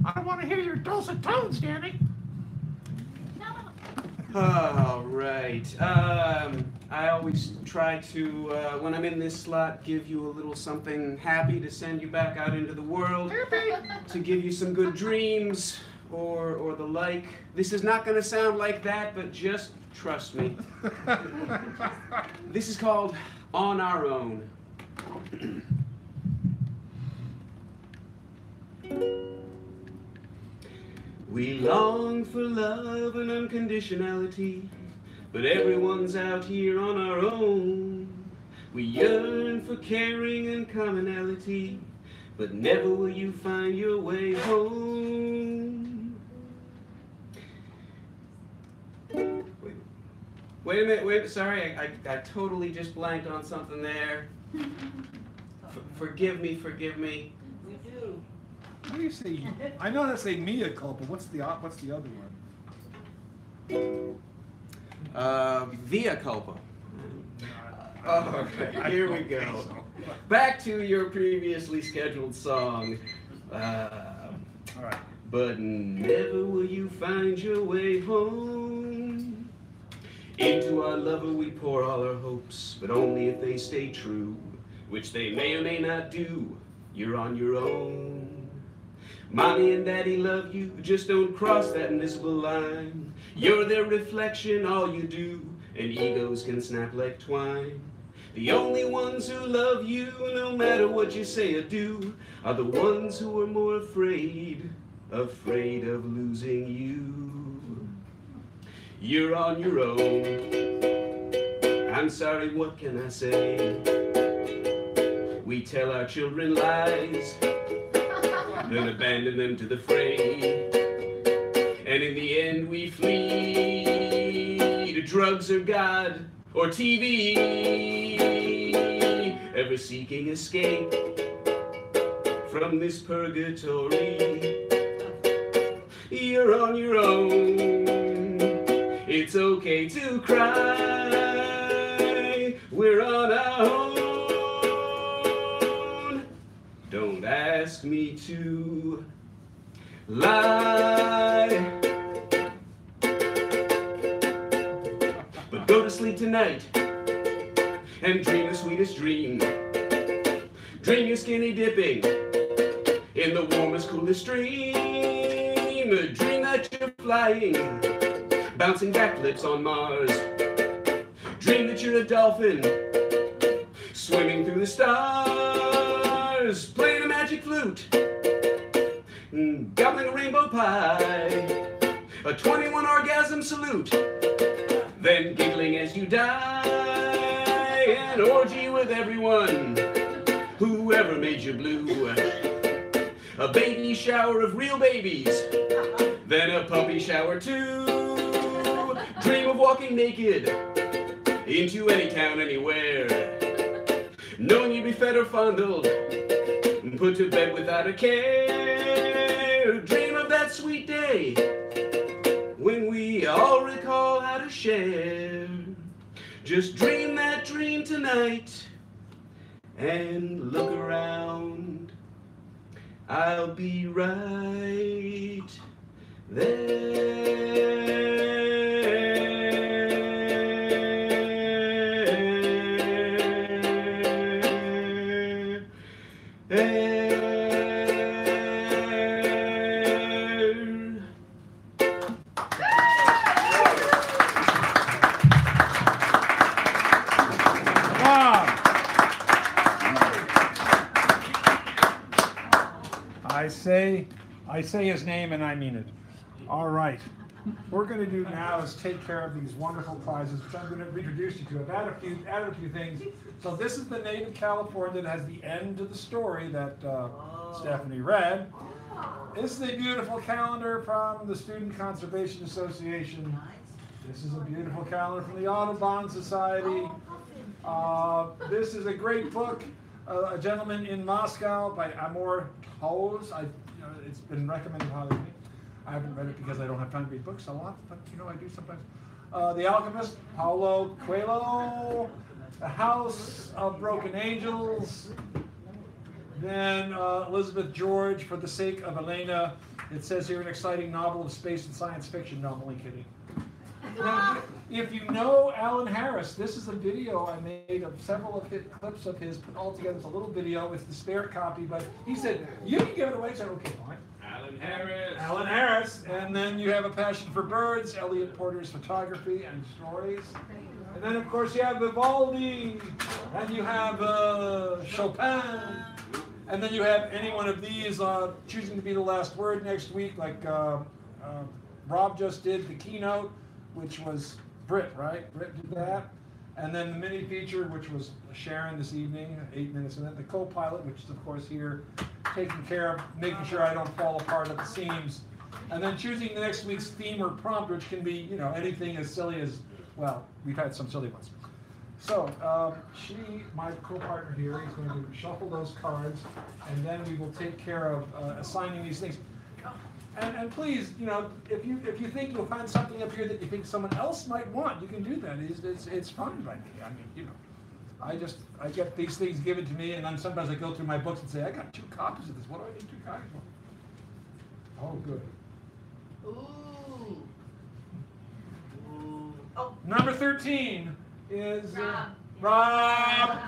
I don't want to hear your dulcet tones, Danny. All right. I always try to, when I'm in this slot, give you a little something happy to send you back out into the world, to give you some good dreams, or the like. This is not going to sound like that, but just trust me. This is called On Our Own. We long for love and unconditionality, but everyone's out here on our own. We yearn for caring and commonality, but never will you find your way home. Wait a minute, sorry, I totally just blanked on something there. Forgive me. We do. What do you say? I know how to say mea culpa. What's the other one? Via culpa. Okay, here we go. Back to your previously scheduled song. All right. But never will you find your way home. Into our lover we pour all our hopes, but only if they stay true, which they may or may not do. You're on your own. Mommy and Daddy love you, just don't cross that invisible line. You're their reflection, all you do, and egos can snap like twine. The only ones who love you, no matter what you say or do, are the ones who are more afraid of losing you. You're on your own. I'm sorry, what can I say? We tell our children lies, then abandon them to the fray. And in the end we flee to drugs or God or TV, ever seeking escape from this purgatory. You're on your own. It's okay to cry. We're on our own. Don't ask me to lie. But go to sleep tonight and dream the sweetest dream. Dream you're skinny dipping in the warmest, coolest stream. Dream that you're flying, bouncing backflips on Mars. Dream that you're a dolphin, swimming through the stars, playing a magic flute, gobbling a rainbow pie, a 21 orgasm salute, then giggling as you die, an orgy with everyone, whoever made you blue, a baby shower of real babies, then a puppy shower too. Dream of walking naked into any town, anywhere, knowing you'd be fed or fondled, put to bed without a care. Dream of that sweet day when we all recall how to share. Just dream that dream tonight and look around. I'll be right there. I say his name and I mean it. All right. What we're going to do now is take care of these wonderful prizes, which I'm going to introduce you to. I've added a few things. So this is the native California that has the end to the story that Stephanie read. This is a beautiful calendar from the Student Conservation Association. This is a beautiful calendar from the Audubon Society. This is a great book, A Gentleman in Moscow by Amor Towles. It's been recommended highly to me. I haven't read it because I don't have time to read books a lot, but I do sometimes. The Alchemist, Paulo Coelho. The House of Broken Angels. Then Elizabeth George, For the Sake of Elena. It says here an exciting novel of space and science fiction. No, I'm only kidding. Now, if you know Alan Harris, this is a video I made of several of his clips of his put all together. It's a little video. It's the spare copy, but he said, you can give it away. I said, okay, fine. Alan Harris. Alan Harris. And then you have A Passion for Birds, Elliot Porter's photography and stories. And then, of course, you have Vivaldi, and you have Chopin, and then you have any one of these choosing to be the last word next week, like Rob just did the keynote, which was Britt, right? Britt did that. And then the mini feature, which was Sharon this evening, 8 minutes, and then the co-pilot, which is, of course, here, taking care of making sure I don't fall apart at the seams. And then choosing the next week's theme or prompt, which can be, anything as silly as, well, we've had some silly ones. So, my co-partner here, is going to shuffle those cards, and then we will take care of assigning these things. And please, if you think you'll find something up here that you think someone else might want, you can do that. It's fun by me. I mean, I get these things given to me, and then sometimes I go through my books and say, I got 2 copies of this. What do I need 2 copies for? Oh, good. Ooh. Oh. Number 13 is Rob.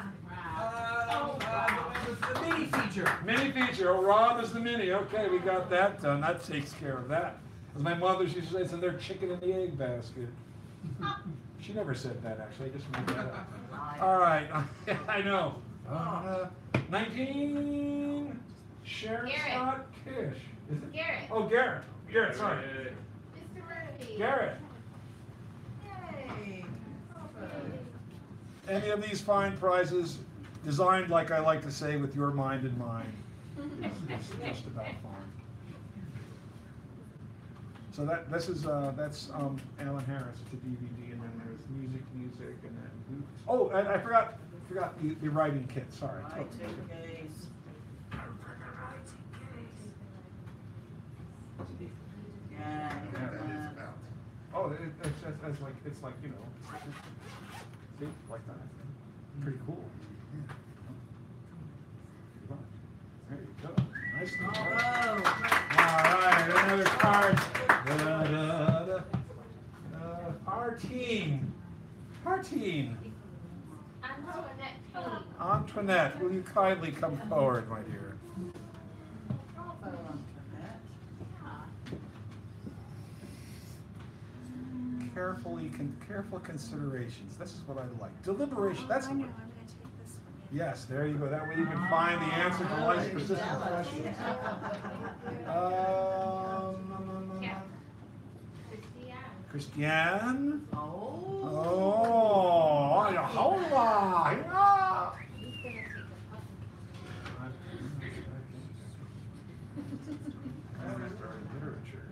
The mini feature. Mini feature. Oh, Rob is the mini. Okay, we got that done. That takes care of that. As my mother used to say, it's in their chicken and the egg basket. She never said that, actually. I just made that up. All right. I know. 19. Sharon Scott Kish. Is it? Garrett. Oh, Garrett. Garrett, sorry. Mr. Murphy. Garrett. Yay. Any of these fine prizes designed, like I like to say, with your mind in mind. It's just about fine. So that's Alan Harris. It's a DVD, and then there's music, and then I forgot the writing kit. Sorry. Oh, it's like see, like that. Pretty cool. There you go. Nice. All right, another card. Artine. Antoinette, will you kindly come forward, my dear? Careful considerations. This is what I like. Deliberation. That's. Yes, there you go. That way you can find the answer to life's persistent questions. Christiane. Oh, Yehovah. Literature.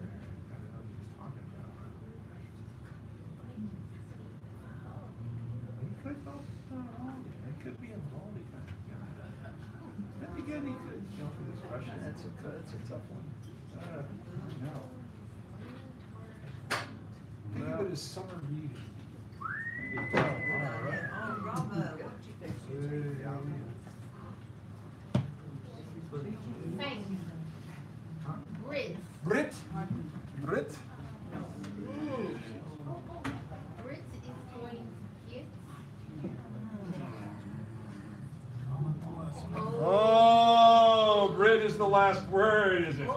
It could be involved. Then again, he could jump for this question. That's a tough one. No. Think of it as summer reading. There you go. All right. Bravo. What did you think? Brit. Brit? Brit is going here. Oh, Brit is the last word, is it?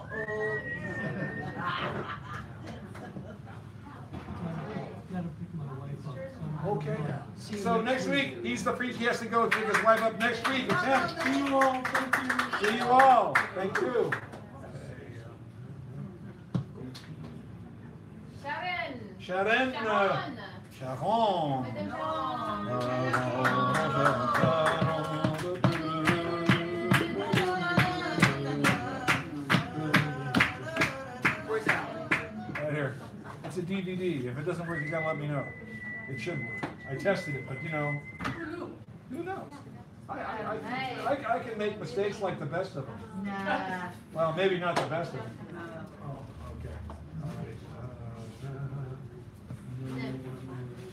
Okay. So next week, he has to go pick his wife up next week. It's him. See you all. Thank you. See you all. Thank you. Sharon. Sharon. Where's that? Right here. It's a DVD. If it doesn't work, you gotta let me know. It should work. I tested it, but you know, who knows? I can make mistakes like the best of them. Nah. Well, maybe not the best of them. Oh, okay. All right.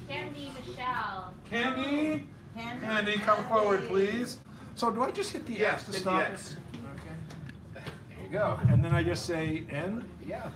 Candy Michelle. Candy? Candy, come forward, please. So do I just hit the X to hit the stop X. it? Okay. There you go. And then I just say N? Yeah.